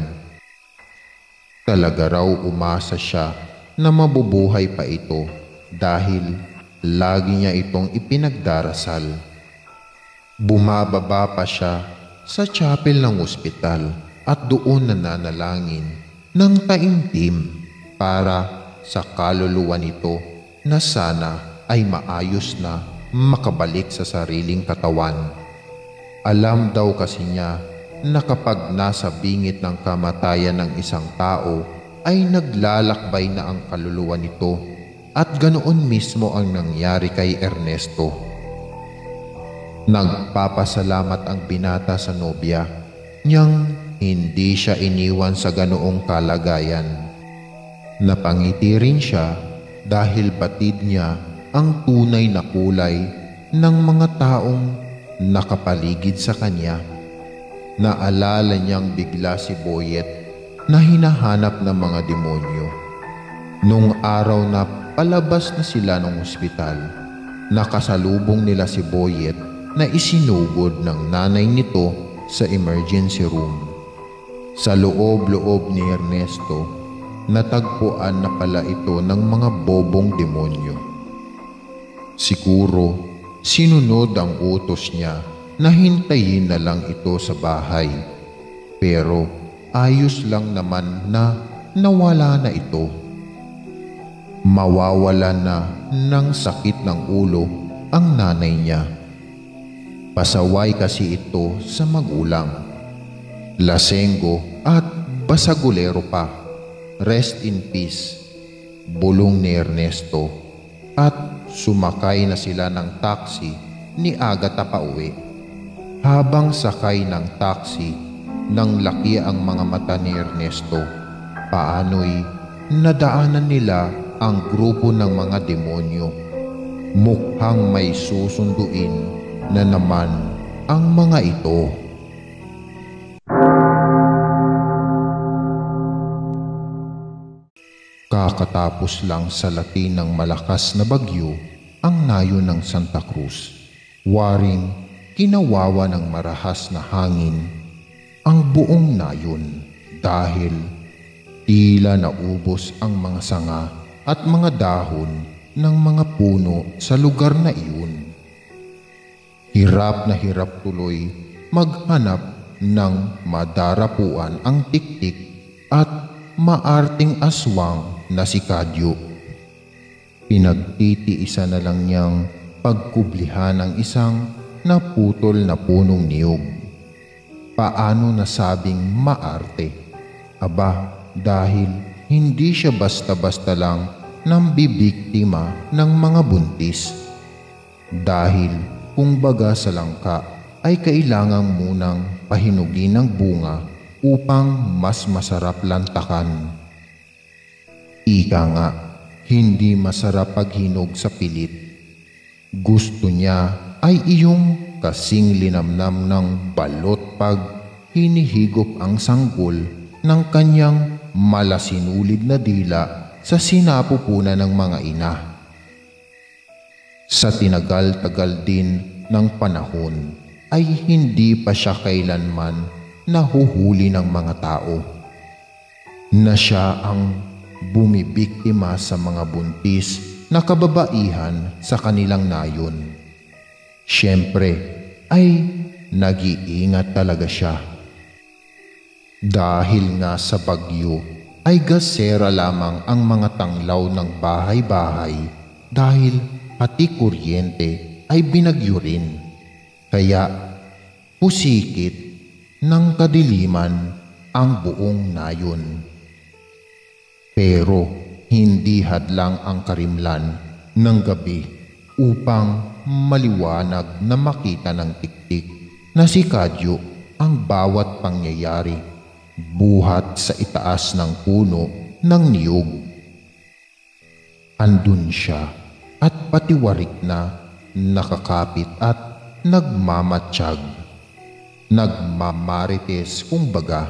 Talaga raw umasa siya na mabubuhay pa ito dahil lagi niya itong ipinagdarasal. Bumababa pa siya sa chapel ng ospital at doon nananalangin ng taimtim para sa kaluluwa nito na sana ay maayos na makabalik sa sariling katawan. Alam daw kasi niya na kapag nasa bingit ng kamatayan ng isang tao ay naglalakbay na ang kaluluwa nito at ganoon mismo ang nangyari kay Ernesto. Nagpapasalamat ang binata sa nobya niyang hindi siya iniwan sa ganoong kalagayan. Napangiti rin siya dahil batid niya ang tunay na kulay ng mga taong nakapaligid sa kanya. Naalala niyang bigla si Boyet na hinahanap ng mga demonyo. Nung araw na palabas na sila ng ospital, nakasalubong nila si Boyet na isinugod ng nanay nito sa emergency room. Sa loob-loob ni Ernesto, natagpuan na pala ito ng mga bobong demonyo. Siguro, sinunod ang utos niya na hintayin na lang ito sa bahay. Pero ayos lang naman na nawala na ito. Mawawala na ng sakit ng ulo ang nanay niya. Pasaway kasi ito sa magulang. Lasenggo at basagulero pa. Rest in peace, bulong ni Ernesto. At sumakay na sila ng taxi ni Agatha pauwi. Habang sakay ng taxi, nang laki ang mga mata ni Ernesto, paano'y nadaanan nila ang grupo ng mga demonyo. Mukhang may susunduin na naman ang mga ito. Kakatapos lang sa latin ng malakas na bagyo ang nayon ng Santa Cruz. Waring kinawawa ng marahas na hangin ang buong nayon dahil tila naubos ang mga sanga at mga dahon ng mga puno sa lugar na iyon. Hirap na hirap tuloy maghanap ng madarapuan ang tiktik at maarting aswang na si Kadyo. Pinagtitiisa na lang niyang pagkublihan ng isang naputol na punong niyog. Paano nasabing maarte? Aba, dahil hindi siya basta-basta lang nang bibiktima ng mga buntis. Dahil kung baga sa langka ay kailangang munang pahinugin ng bunga upang mas masarap lantakan. Ika nga, hindi masarap paghinog sa pilit. Gusto niya ay iyong kasing linamnam ng balot pag hinihigop ang sanggol ng kanyang malasinulid na dila sa sinapupunan ng mga ina. Sa tinagal-tagal din ng panahon ay hindi pa siya kailanman nahuhuli ng mga tao na siya ang bumibiktima sa mga buntis na kababaihan sa kanilang nayon. Siyempre ay nag-iingat talaga siya. Dahil nga sa bagyo ay gasera lamang ang mga tanglaw ng bahay-bahay dahil pati kuryente ay binagyo rin. Kaya pusikit ng kadiliman ang buong nayon. Pero hindi hadlang ang karimlan ng gabi upang maliwanag na makita ng tiktik na si Kadyo ang bawat pangyayari buhat sa itaas ng puno ng niyog. Andun siya at patiwarik na nakakapit at nagmamatsyag, nagmamarites kumbaga.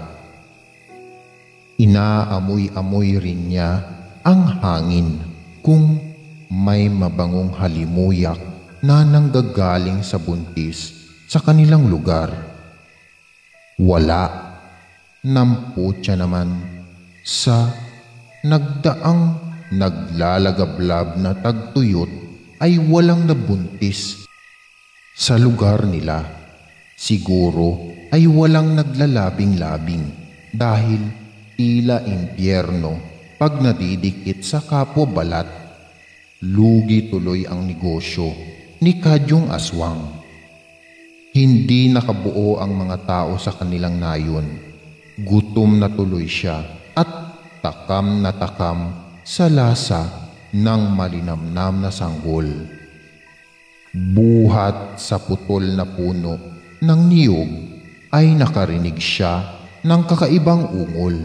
Inaamoy-amoy rin niya ang hangin kung may mabangong halimuyak na nanggagaling sa buntis sa kanilang lugar. Wala, namputya naman sa nagdaang naglalagablab na tagtuyot ay walang nabuntis sa lugar nila. Siguro ay walang naglalabing-labing dahil tila impyerno pag nadidikit sa kapwa balat. Lugi tuloy ang negosyo ni Kadyong Aswang. Hindi nakabuo ang mga tao sa kanilang nayon. Gutom na tuloy siya at takam na takam sa lasa ng malinamnam na sanggol. Buhat sa putol na puno ng niyog ay nakarinig siya ng kakaibang ungol.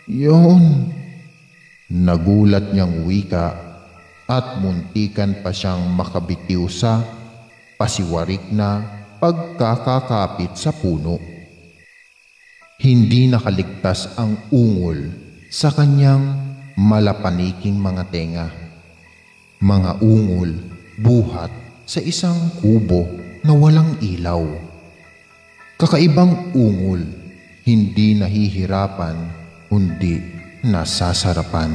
Yun. Nagulat niyang wika at muntikan pa siyang makabitiw sa pasiwarik na pagkakakapit sa puno. Hindi nakaligtas ang ungol sa kanyang malapaniking mga tenga. Mga ungol buhat sa isang kubo na walang ilaw. Kakaibang ungol, hindi nahihirapan, kundi nasasarapan.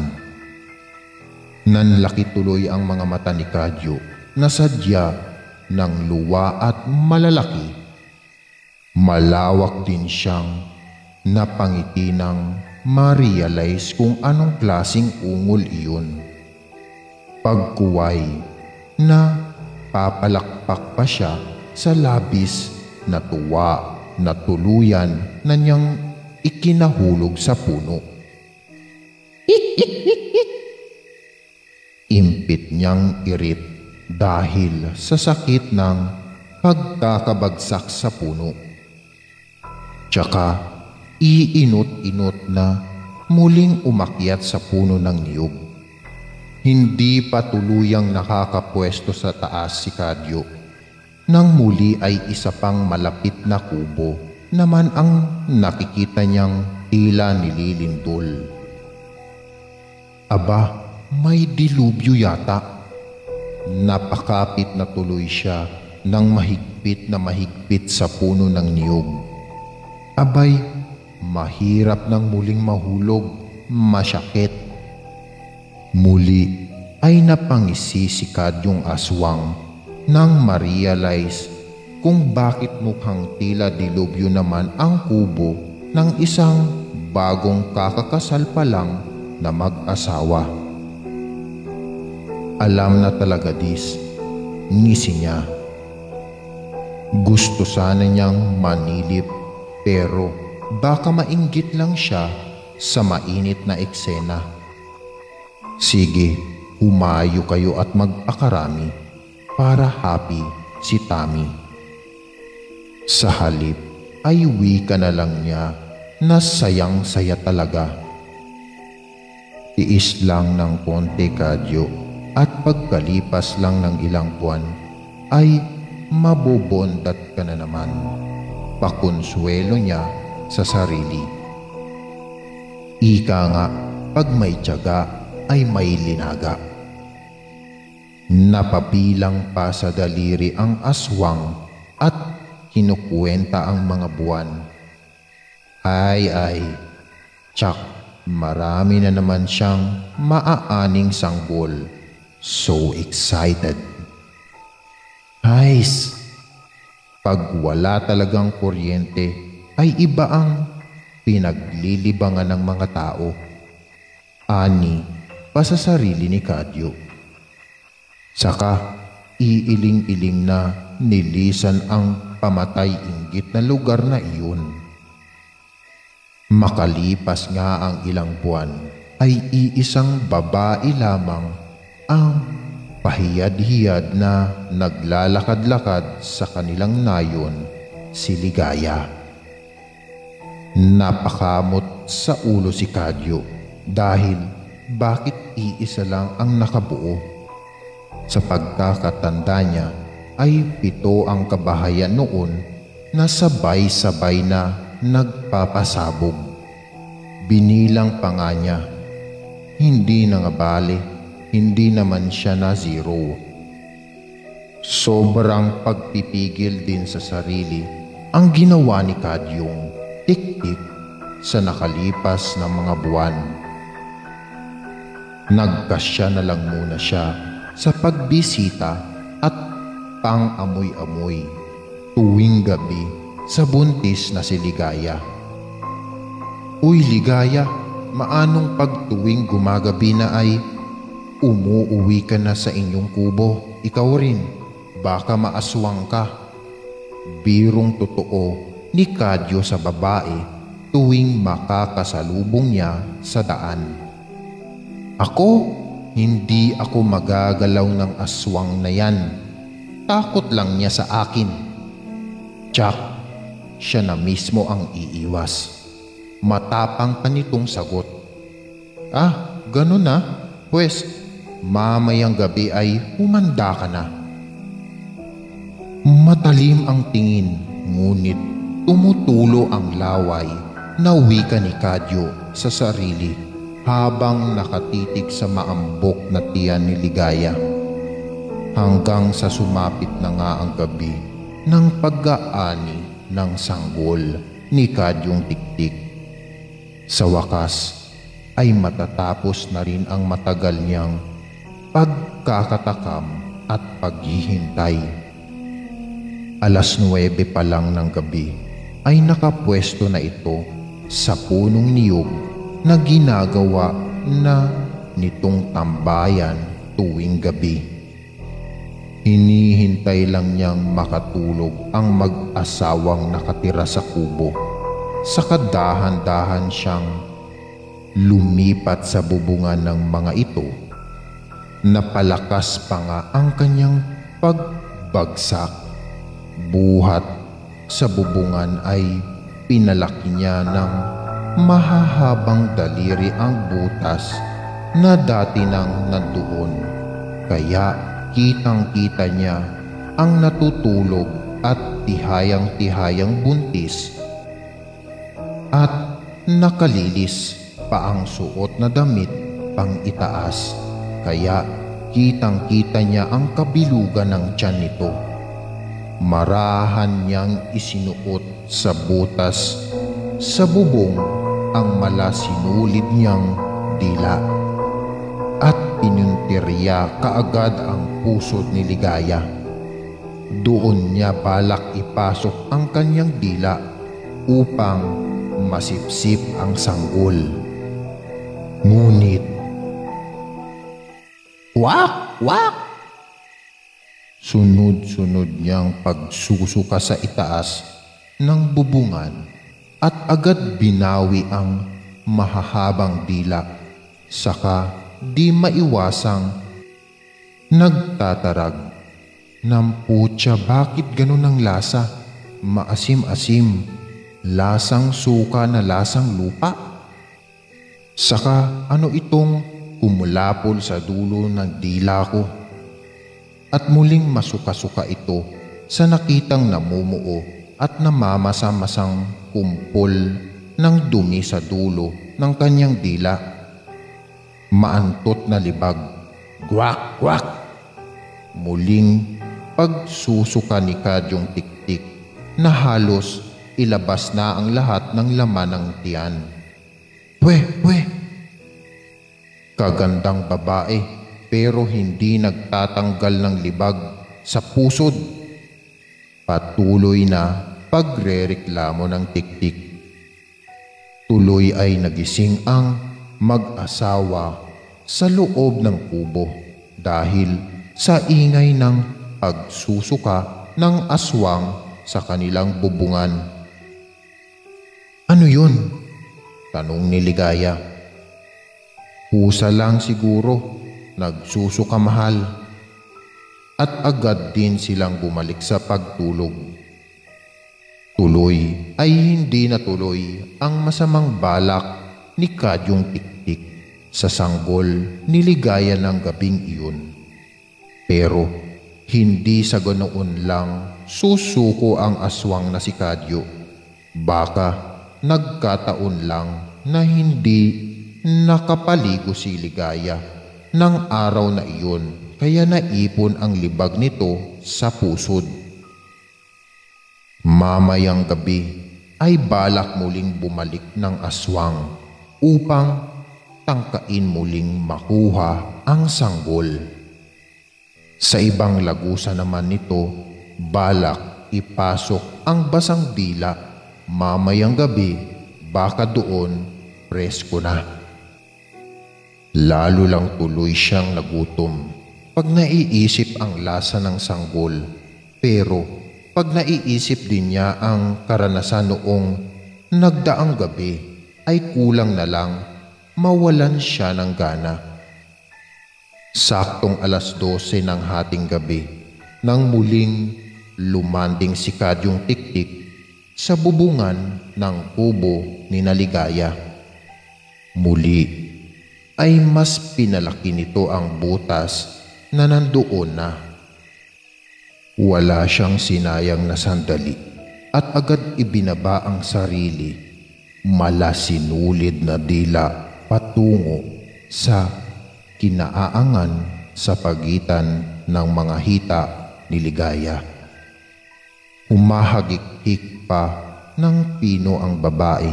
Nanlaki tuloy ang mga mata ni Kadyo na sadya ng luwa at malalaki. Malawak din siyang napangiti nang ma-realize kung anong klaseng ungol iyon. Pagkuway na papalakpak pa siya sa labis na tuwa na tuluyan na niyang ikinahulog sa puno. Impit niyang irit dahil sa sakit ng pagkakabagsak sa puno. Tsaka iinot-inot na muling umakyat sa puno ng niyog. Hindi pa tuluyang nakakapwesto sa taas si Kadyo. Nang muli ay isa pang malapit na kubo naman ang nakikita niyang tila nililindol. Aba, may dilubyo yata. Napakapit na tuloy siya ng mahigpit sa puno ng niyog. Abay, mahirap nang muling mahulog, masyakit. Muli ay napangisi si Kadyong Aswang nang ma-realize kung bakit mukhang tila dilubyo naman ang kubo ng isang bagong kakakasal pa lang na mag-asawa. Alam na talaga ngisi niya. Gusto sana niyang manilip pero baka mainggit lang siya sa mainit na eksena. Sige, humayo kayo at mag-akarami para happy si Tammy. Sa halip ay wika na lang niya na sayang-saya talaga. Tiis lang ng konti, Kadyo, at pagkalipas lang ng ilang buwan ay mabobondat ka na naman. Pakonsuelo niya sa sarili. Ika nga, pag may tiyaga ay may linaga. Napabilang pa sa daliri ang aswang at kinukuwenta ang mga buwan. Ay, tsak, marami na naman siyang maaaning sanggol. So excited. Guys, pag wala talagang kuryente ay iba ang pinaglilibangan ng mga tao. Ani pa sa sarili ni Kadyo. Saka iiling-iling na nilisan ang pamatay-inggit na lugar na iyon. Makalipas nga ang ilang buwan ay iisang babae lamang ang pahiyad-hiyad na naglalakad-lakad sa kanilang nayon, si Ligaya. Napakamot sa ulo si Kadyo dahil bakit iisa lang ang nakabuo. Sa pagkakatanda niya ay 7 ang kabahayan noon na sabay-sabay na nagpapasabog. Binilang pa nga niya. Hindi na nga bale, hindi naman siya na 0. Sobrang pagpipigil din sa sarili ang ginawa ni Kadyong tik-tik sa nakalipas na mga buwan. Nagkasya na lang muna siya sa pagbisita at pang-amoy-amoy tuwing gabi sa buntis na si Ligaya. Uy Ligaya, maanong pag tuwing gumagabi na ay umuuwi ka na sa inyong kubo? Ikaw rin, baka maaswang ka. Birong totoo ni Kadyo sa babae tuwing makakasalubong niya sa daan. Ako? Hindi ako magagalaw ng aswang na yan. Takot lang niya sa akin. Tsak, siya na mismo ang iiwas. Matapang pa nitong sagot. Ah, ganun na? Pwes, mamayang gabi ay humanda ka na. Matalim ang tingin, ngunit tumutulo ang laway na wika ni Kadyo sa sarili habang nakatitig sa maambok na tiyan ni Ligaya. Hanggang sa sumapit na nga ang gabi ng pag-aani ng sanggol ni Kadyong Tiktik. Sa wakas ay matatapos na rin ang matagal niyang pagkakatakam at paghihintay. 9:00 pa lang ng gabi ay nakapwesto na ito sa punong niyog na ginagawa na nitong tambayan tuwing gabi. Hinihintay lang niyang makatulog ang mag-asawang nakatira sa kubo. Saka dahan-dahan siyang lumipat sa bubungan ng mga ito. Napalakas pa nga ang kanyang pagbagsak. Buhat sa bubungan ay pinalaki niya ng mahahabang daliri ang butas na dati nang nandoon. Kaya kitang-kita niya ang natutulog at tihayang-tihayang buntis at nakalilis pa ang suot na damit pang itaas. Kaya kitang-kita niya ang kabilugan ng tiyan nito. Marahan niyang isinuot sa butas sa bubong ang malasinulid niyang dila at pinuntirya kaagad ang puso ni Ligaya. Doon niya balak ipasok ang kanyang dila upang masipsip ang sanggol. Ngunit, wak! Wak! Sunod-sunod niyang pagsusuka sa itaas ng bubungan at agad binawi ang mahahabang dila. Saka di maiwasang nagtatarag. Namputya, bakit ganun ang lasa? maasim-asim, lasang suka na lasang lupa. Saka ano itong kumulapol sa dulo ng dila ko? At muling masuka-suka ito sa nakitang namumuo at namamasa-masang kumpol ng dumi sa dulo ng kanyang dila. Maantot na libag, gwak, gwak. Muling pagsusuka ni Kadyong Tiktik na halos ilabas na ang lahat ng laman ng tiyan. Pwe, pwe! Kagandang babae pero hindi nagtatanggal ng libag sa pusod. Patuloy na pagrereklamo ng Tiktik. Tuloy ay nagising ang mag-asawa sa loob ng kubo dahil sa ingay ng pagsusuka ng aswang sa kanilang bubungan. Ano yun? Tanong ni Ligaya. Pusa lang siguro, nagsusuka mahal. At agad din silang bumalik sa pagtulog. Tuloy ay hindi natuloy ang masamang balak ni Kadyong Tiktik sa sanggol ni Ligaya ng gabing iyon. Pero hindi sa ganoon lang susuko ang aswang na si Kadyo. Baka nagkataon lang na hindi nakapaligo si Ligaya ng araw na iyon kaya naipon ang libag nito sa pusod. Mamayang gabi ay balak muling bumalik ng aswang upang tangkain muling makuha ang sanggol. Sa ibang lagusa naman nito, balak ipasok ang basang dila mamayang gabi, baka doon presko na. Lalo lang tuloy siyang nagutom pag naiisip ang lasa ng sanggol, pero pag naiisip din niya ang karanasan noong nagdaang gabi ay kulang na lang mawalan siya ng gana. Saktong 12:00 ng hating gabi nang muling lumanding si Kadyong Tiktik sa bubungan ng kubo ni Ligaya. Muli ay mas pinalaki nito ang butas na nandoon na. Wala siyang sinayang na sandali at agad ibinaba ang sarili, malasinulid na dila patungo sa kinaaangan sa pagitan ng mga hita ni Ligaya. Humahagik-hik pa ng pino ang babae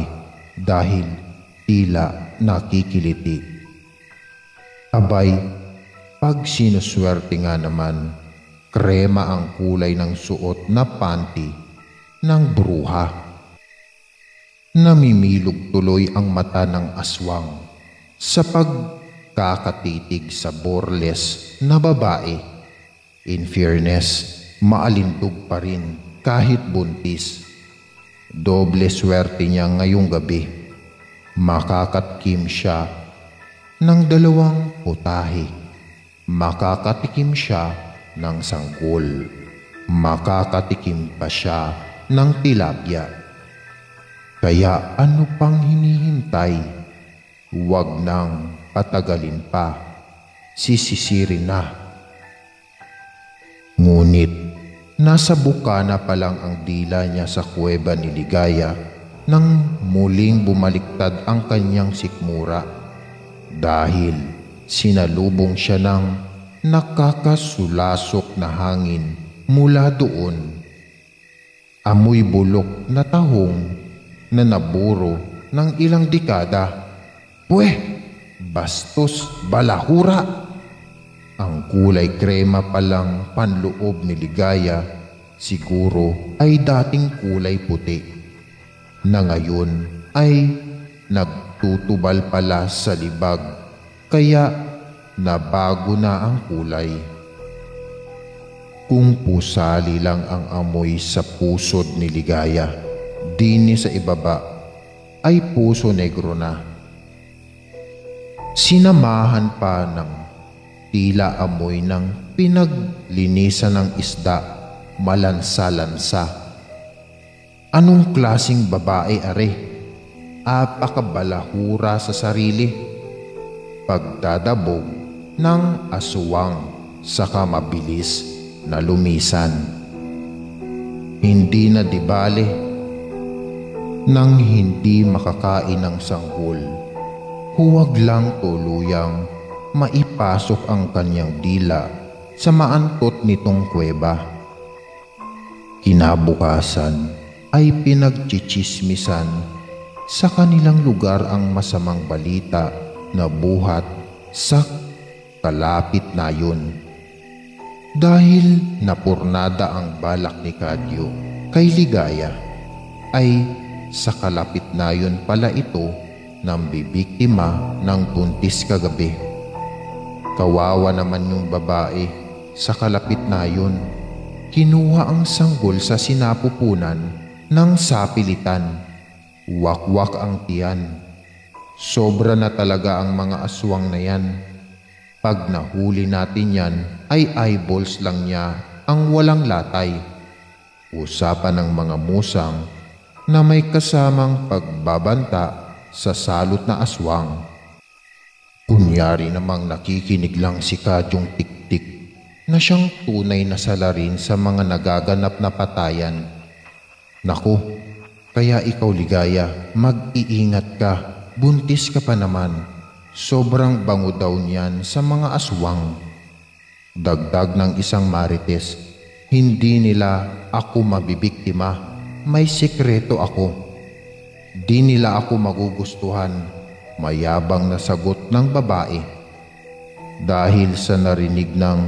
dahil tila nakikiliti. Abay, pag sinuswerte nga naman, krema ang kulay ng suot na panty ng bruha. Namimilog tuloy ang mata ng aswang sa pagkakatitig sa borles na babae. In fairness, maalindog pa rin kahit buntis. Doble swerte niya ngayong gabi. Makakatkim siya ng 2 putahe. Makakatikim siya ng sanggol. Makakatikim pa siya ng tilapia. Kaya ano pang hinihintay? Huwag nang patagalin pa. Sisisirin na. Ngunit nasa bukana pa lang ang dila niya sa kuweba ni Ligaya nang muling bumaliktad ang kanyang sikmura dahil sinalubong siya ng nakakasulasok na hangin mula doon. Amoy bulok na tahong na naburo ng ilang dekada. Pweh, bastos, balahura! Ang kulay krema palang panloob ni Ligaya siguro ay dating kulay puti na ngayon ay nagtutubal pala sa libag kaya nabago na ang kulay. Kung pusali lang ang amoy sa pusod ni Ligaya, dini sa ibaba ay puso negro na. Sinamahan pa ng tila amoy ng pinaglinisan ng isda, malansa-lansa. Anong klasing babae are? Apakabalahura sa sarili. Pagdadabog ng aswang saka mabilis na lumisan. Hindi na dibale nang hindi makakain ng sanggol. Huwag lang tuluyang maipasok ang kanyang dila sa maantot nitong kuweba. Kinabukasan ay pinagchichismisan sa kanilang lugar ang masamang balita na buhat sa kalapit na yun. Dahil napurnada ang balak ni Kadyo kay Ligaya, ay sa kalapit na yun pala ito nang bibiktima ng buntis kagabi. Kawawa naman yung babae sa kalapit na yun. Kinuha ang sanggol sa sinapupunan ng sapilitan. Wakwak ang tiyan. Sobra na talaga ang mga aswang na yan. Pag nahuli natin yan ay eyeballs lang niya ang walang latay. Usapan ng mga musang na may kasamang pagbabanta sa salot na aswang. Kunyari namang nakikinig lang si Kadyong Tiktik na siyang tunay na salarin sa mga nagaganap na patayan. Naku, kaya ikaw Ligaya, mag-iingat ka, buntis ka pa naman. Sobrang bango daw niyan sa mga aswang. Dagdag ng isang marites, hindi nila ako mabibiktima, may sekreto ako. Di nila ako magugustuhan, mayabang na sagot ng babae. Dahil sa narinig ng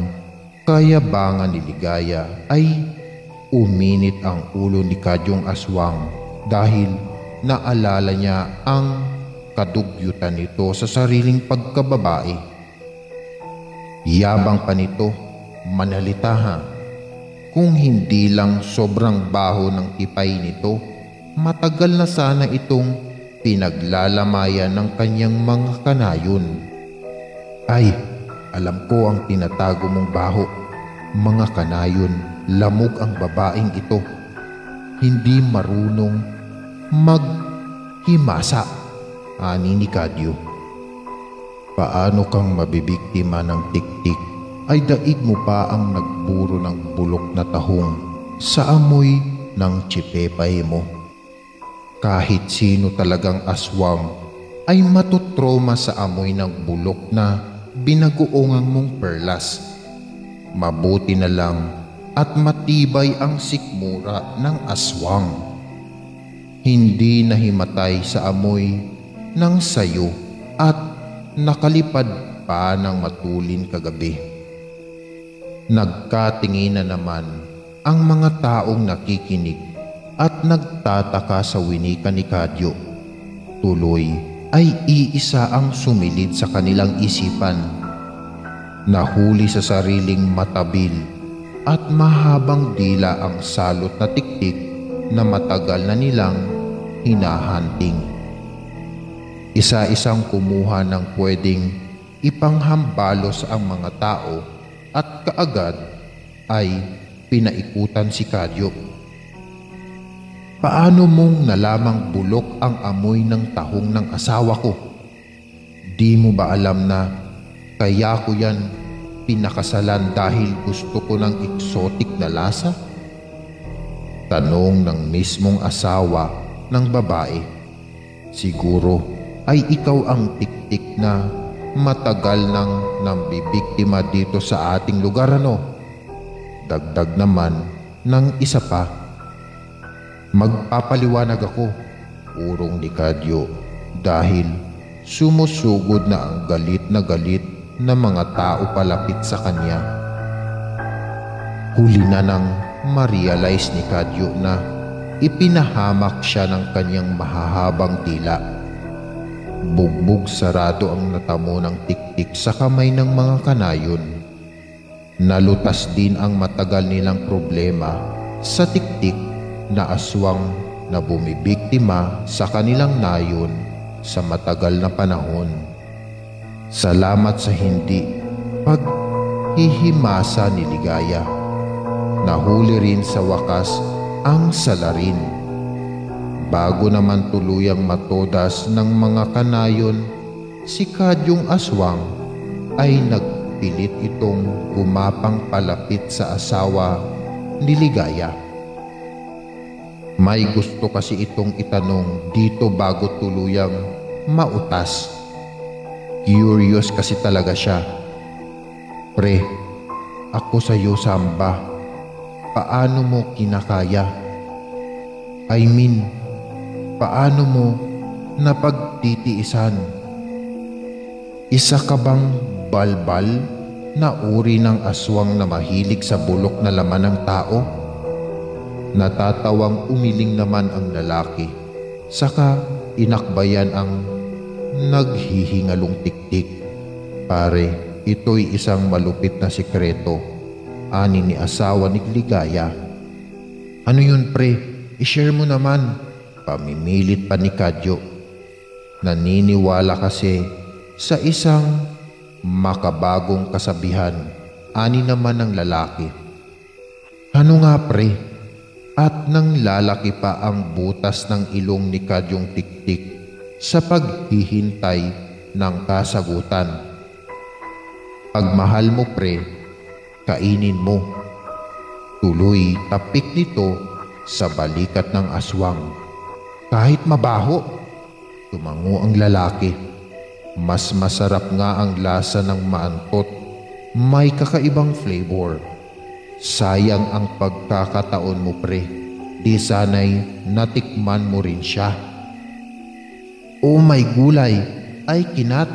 kayabangan ni Ligaya ay uminit ang ulo ni Kadyong Aswang dahil naalala niya ang kadugyutan nito sa sariling pagkababae. Yabang pa nito, manalita ha. Kung hindi lang sobrang baho ng tipay nito, matagal na sana itong pinaglalamayan ng kanyang mga kanayon. Ay, alam ko ang tinatago mong baho. Mga kanayon, lamog ang babaeng ito. Hindi marunong maghimasa, ani ni Kadyo. Paano kang mabibiktima ng tiktik ay daig mo pa ang nagburo ng bulok na tahong sa amoy ng tsipepay mo. Kahit sino talagang aswang ay matutroma sa amoy ng bulok na binagoongang mong perlas. Mabuti na lang at matibay ang sikmura ng aswang. Hindi nahimatay sa amoy ng sayo at nakalipad pa ng matulin kagabi. Nagkatinginan naman ang mga taong nakikinig at nagtataka sa winika ni Kadyo. Tuloy ay iisa ang sumilid sa kanilang isipan. Nahuli sa sariling matabil at mahabang dila ang salot na tiktik na matagal na nilang hinahanting. Isa-isang kumuha ng pwedeng ipanghambalos ang mga tao at kaagad ay pinaikutan si Kadyo. Paano mong nalamang bulok ang amoy ng tahong ng asawa ko? Di mo ba alam na kaya ko yan pinakasalan dahil gusto ko ng eksotik na lasa? Tanong ng mismong asawa ng babae. Siguro ay ikaw ang tiktik na matagal nang nambibiktima dito sa ating lugar, ano? Dagdag naman ng isa pa. Magpapaliwanag ako, urong ni Kadyo, dahil sumusugod na ang galit na mga tao palapit sa kanya. Huli na nang ma-realize ni Kadyo na ipinahamak siya ng kanyang mahahabang tila. Bugbog sarado ang natamo ng tiktik sa kamay ng mga kanayon. Nalutas din ang matagal nilang problema sa tiktik na aswang na bumibiktima sa kanilang nayon sa matagal na panahon. Salamat sa hindi paghihimasa ni Ligaya. Nahuli rin sa wakas ang salarin Bago naman tuluyang matodas ng mga kanayon, si Kadyong Aswang ay nagpilit itong gumapang palapit sa asawa ni Ligaya. May gusto kasi itong itanong dito bago tuluyang mautas. Curious kasi talaga siya. Pre, ako sa'yo samba. Paano mo kinakaya? I mean, paano mo napagtitiisan? Isa ka bang balbal na uri ng aswang na mahilig sa bulok na laman ng tao? Natatawang umiling naman ang lalaki. Saka inakbayan ang naghihingalong tiktik. Pare, ito'y isang malupit na sikreto, ani ni asawa ni Ligaya. Ano yun pre? I-share mo naman. Pamimilit pa ni Kadyo. Naniniwala kasi sa isang makabagong kasabihan, ani naman ng lalaki. Ano nga pre? At nang lalaki pa ang butas ng ilong ni Kadyong Tiktik sa paghihintay ng kasagutan. Pagmahal mo pre, kainin mo. Tuloy tapik nito sa balikat ng aswang. Kahit mabaho, tumango ang lalaki. Mas masarap nga ang lasa ng maantot. May kakaibang flavor. Sayang ang pagkakataon mo pre. Di sana'y natikman mo rin siya. Oh my gulay, ay kinat.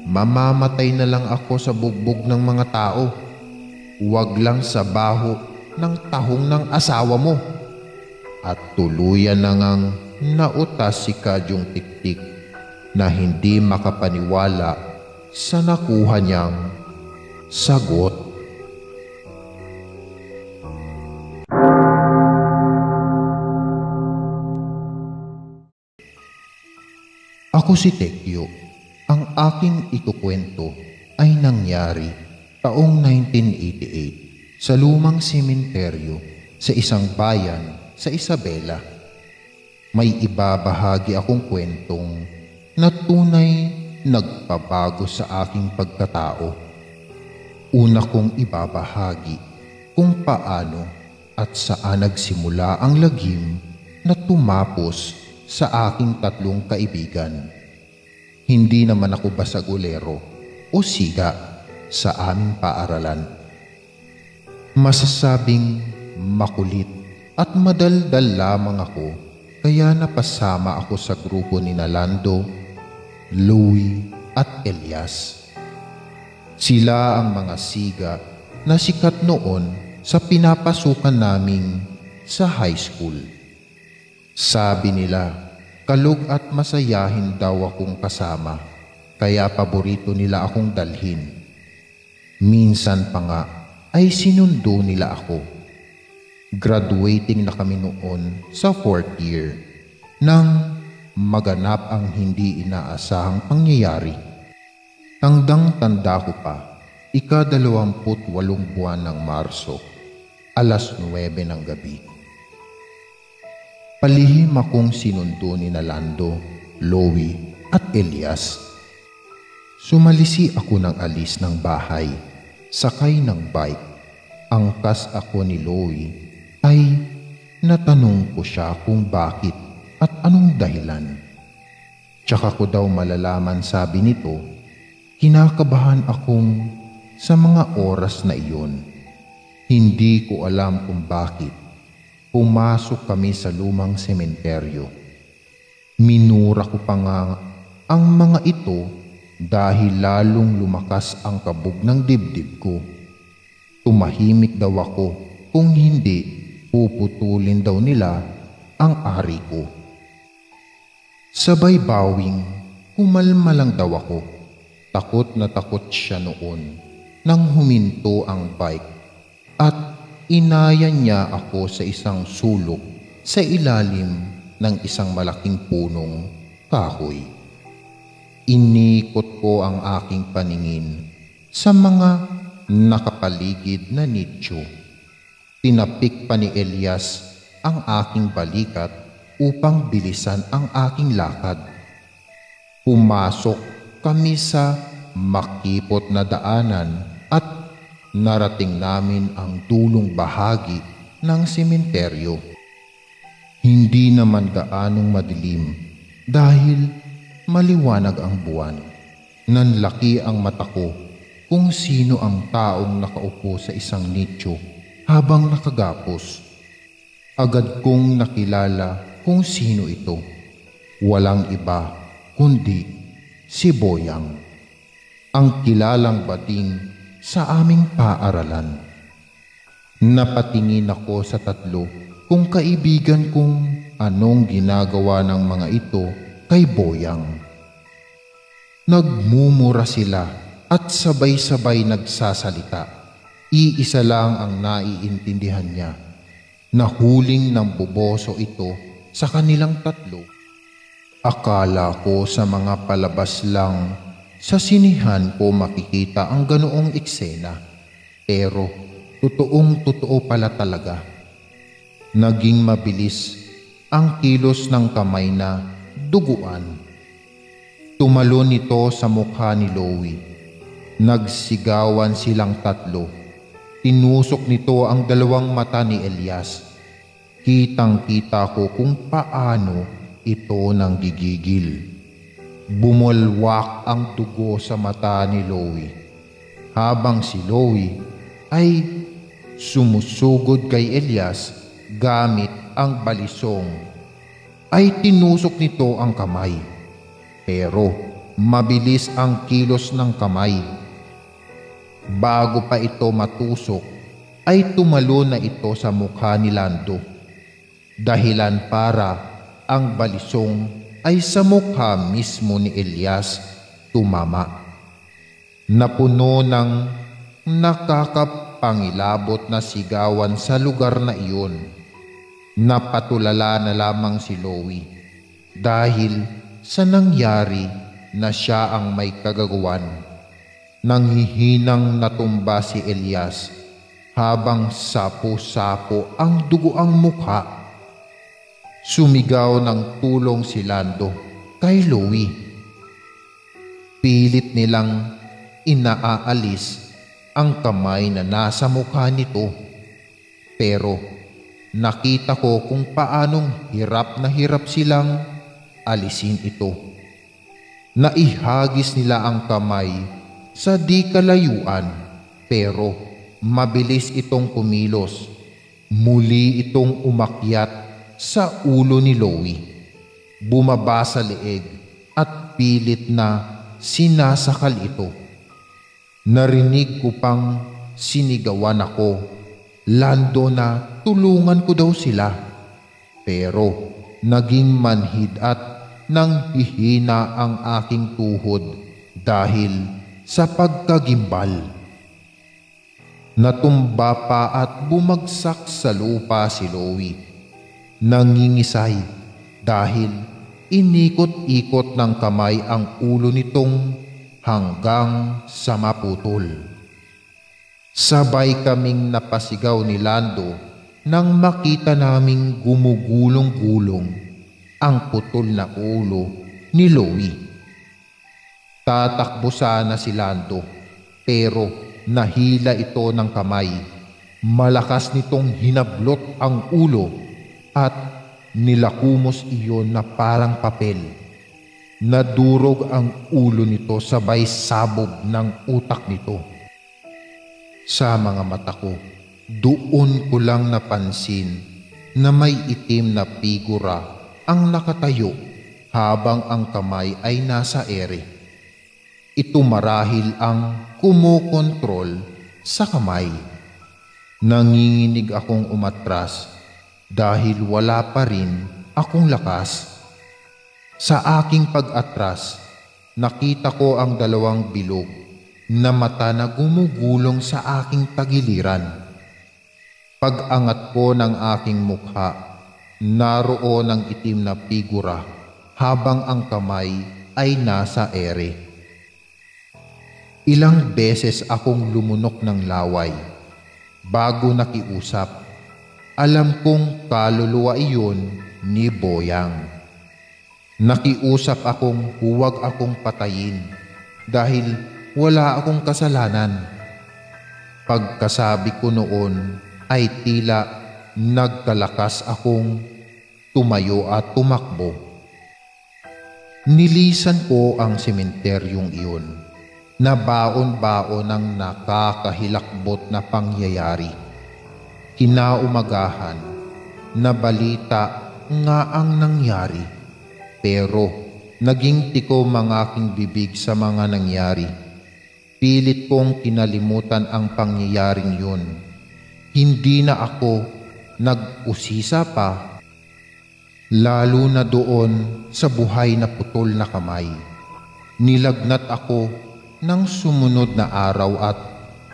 Mamamatay na lang ako sa bugbog ng mga tao. Huwag lang sa baho ng tahong ng asawa mo. At tuluyan na ngang nautas si Kadyong Tiktik na hindi makapaniwala sa nakuha niyang sagot. Ako si Tekyo. Ang aking ikukwento ay nangyari taong 1988 sa lumang sementeryo sa isang bayan sa Isabela. May ibabahagi akong kwentong na tunay nagpabago sa aking pagkatao. Una kong ibabahagi kung paano at saan nagsimula ang lagim na tumapos sa aking tatlong kaibigan. Hindi naman ako basagulero o siga sa aming paaralan. Masasabing makulit at madaldal lamang ako, kaya napasama ako sa grupo ni Nalando, Louie at Elias. Sila ang mga siga na sikat noon sa pinapasukan naming sa high school. Sabi nila, kalug at masayahin daw akong kasama, kaya paborito nila akong dalhin. Minsan pa nga ay sinundo nila ako. Graduating na kami noon sa 4th year nang maganap ang hindi inaasahang pangyayari. Tandang-tanda ko pa, ika-28 buwan ng Marso, alas 9 ng gabi. Palihim akong sinundo ni Nalando, Louie at Elias. Sumalisi ako ng alis ng bahay, sakay ng bike. Angkas ako ni Louie ay natanong ko siya kung bakit at anong dahilan. Tsaka ko daw malalaman, sabi nito, kinakabahan akong sa mga oras na iyon. Hindi ko alam kung bakit. Pumasok kami sa lumang sementeryo. Minura ko pa nga ang mga ito dahil lalong lumakas ang kabog ng dibdib ko. Tumahimik daw ako, kung hindi, puputulin daw nila ang ari ko. Sabay bawing, humalmalang daw ako. Takot na takot siya noon nang huminto ang bike at inaya niya ako sa isang sulok sa ilalim ng isang malaking punong kahoy. Inikot ko ang aking paningin sa mga nakapaligid na nicho. Tinapik pa ni Elias ang aking balikat upang bilisan ang aking lakad. Pumasok kami sa makipot na daanan at narating namin ang dulong bahagi ng sementeryo. Hindi naman gaanong madilim dahil maliwanag ang buwan. Nanlaki ang mata ko kung sino ang taong nakaupo sa isang nicho habang nakagapos. Agad kong nakilala kung sino ito. Walang iba kundi si Boyang, ang kilalang bading sa aming paaralan. Napatingin ako sa tatlo kung kaibigan kung anong ginagawa ng mga ito kay Boyang. Nagmumura sila at sabay-sabay nagsasalita. Iisa lang ang naiintindihan niya. Nahuling ng boboso ito sa kanilang tatlo. Akala ko sa mga palabas lang sa sinihan ko makikita ang ganoong eksena. Pero totoong-totoo pala talaga. Naging mabilis ang kilos ng kamay na duguan. Tumalon ito sa mukha ni Louie. Nagsigawan silang tatlo. Tinusok nito ang dalawang mata ni Elias. Kitang-kita ko kung paano ito nanggigigil. Bumulwak ang dugo sa mata ni Louie, habang si Louie ay sumusugod kay Elias gamit ang balisong. Ay tinusok nito ang kamay, pero mabilis ang kilos ng kamay. Bago pa ito matusok, ay tumalo na ito sa mukha ni Lando. Dahilan para ang balisong ay sa mukha mismo ni Elias tumama. Napuno ng nakakapangilabot na sigawan sa lugar na iyon. Napatulala na lamang si Louie dahil sa nangyari na siya ang may kagagawan. Nanghihinang natumba si Elias habang sapo-sapo ang dugoang mukha. Sumigaw ng tulong si Lando kay Louie. Pilit nilang inaaalis ang kamay na nasa mukha nito. Pero nakita ko kung paanong hirap na hirap silang alisin ito. Naihagis nila ang kamay sa di kalayuan, pero mabilis itong kumilos. Muli itong umakyat sa ulo ni Louie. Bumaba sa leeg at pilit na sinasakal ito. Narinig ko pang sinigawan ako, Lando, na tulungan ko daw sila. Pero naging manhid at nanghihina ang aking tuhod dahil sa pagkagimbal. Natumba pa at bumagsak sa lupa si Louie. Nangingisay dahil inikot-ikot ng kamay ang ulo nitong hanggang sa maputol. Sabay kaming napasigaw ni Lando nang makita naming gumugulong-gulong ang putol na ulo ni Louie. Tatakbo sana si Lando, pero nahila ito ng kamay. Malakas nitong hinablot ang ulo at nilakumos iyon na parang papel. Nadurog ang ulo nito sabay sabog ng utak nito. Sa mga mata ko, doon ko lang napansin na may itim na figura ang nakatayo habang ang kamay ay nasa ere. Ito marahil ang kumokontrol sa kamay. Nanginginig akong umatras dahil wala pa rin akong lakas. Sa aking pag-atras, nakita ko ang dalawang bilog na mata na gumugulong sa aking tagiliran. Pag-angat ko ng aking mukha, naroon ang itim na figura habang ang kamay ay nasa ere. Ilang beses akong lumunok ng laway bago nakiusap. Alam kong kaluluwa iyon ni Boyang. Nakiusap akong huwag akong patayin dahil wala akong kasalanan. Pagkasabi ko noon ay tila nagkalakas akong tumayo at tumakbo. Nilisan ko ang sementeryong iyon na baon-baon ng nakakahilakbot na pangyayari. Kinaumagahan, nabalita nga ang nangyari, pero naging tikom ang aking bibig sa mga nangyari. Pilit kong kinalimutan ang pangyayaring yun. Hindi na ako nag-usisa pa, lalo na doon sa buhay na putol na kamay. Nilagnat ako ng sumunod na araw at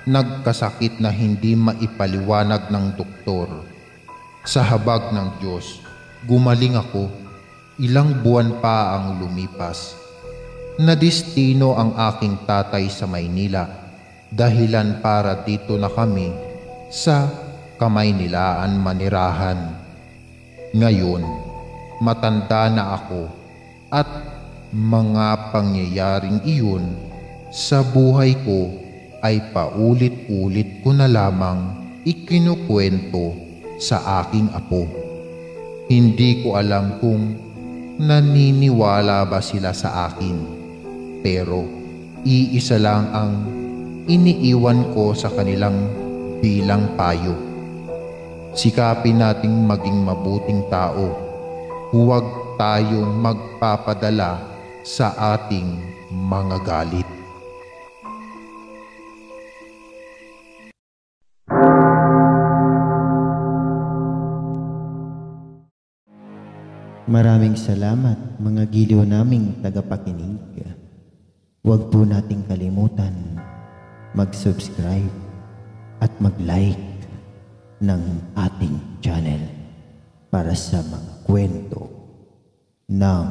nagkasakit na hindi maipaliwanag ng doktor. Sa habag ng Diyos, gumaling ako. Ilang buwan pa ang lumipas. Nadistino ang aking tatay sa Maynila, dahilan para dito na kami sa Kamaynilaan manirahan. Ngayon, matanda na ako at mga pangyayaring iyon sa buhay ko ay paulit-ulit ko na lamang ikinukwento sa aking apo. Hindi ko alam kung naniniwala ba sila sa akin, pero iisa lang ang iniiwan ko sa kanilang bilang payo. Sikapin nating maging mabuting tao. Huwag tayong magpapadala sa ating mga galit. Maraming salamat mga giliw naming tagapakinig. Huwag po nating kalimutan mag-subscribe at mag-like ng ating channel para sa mga kwento ng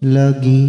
lagi.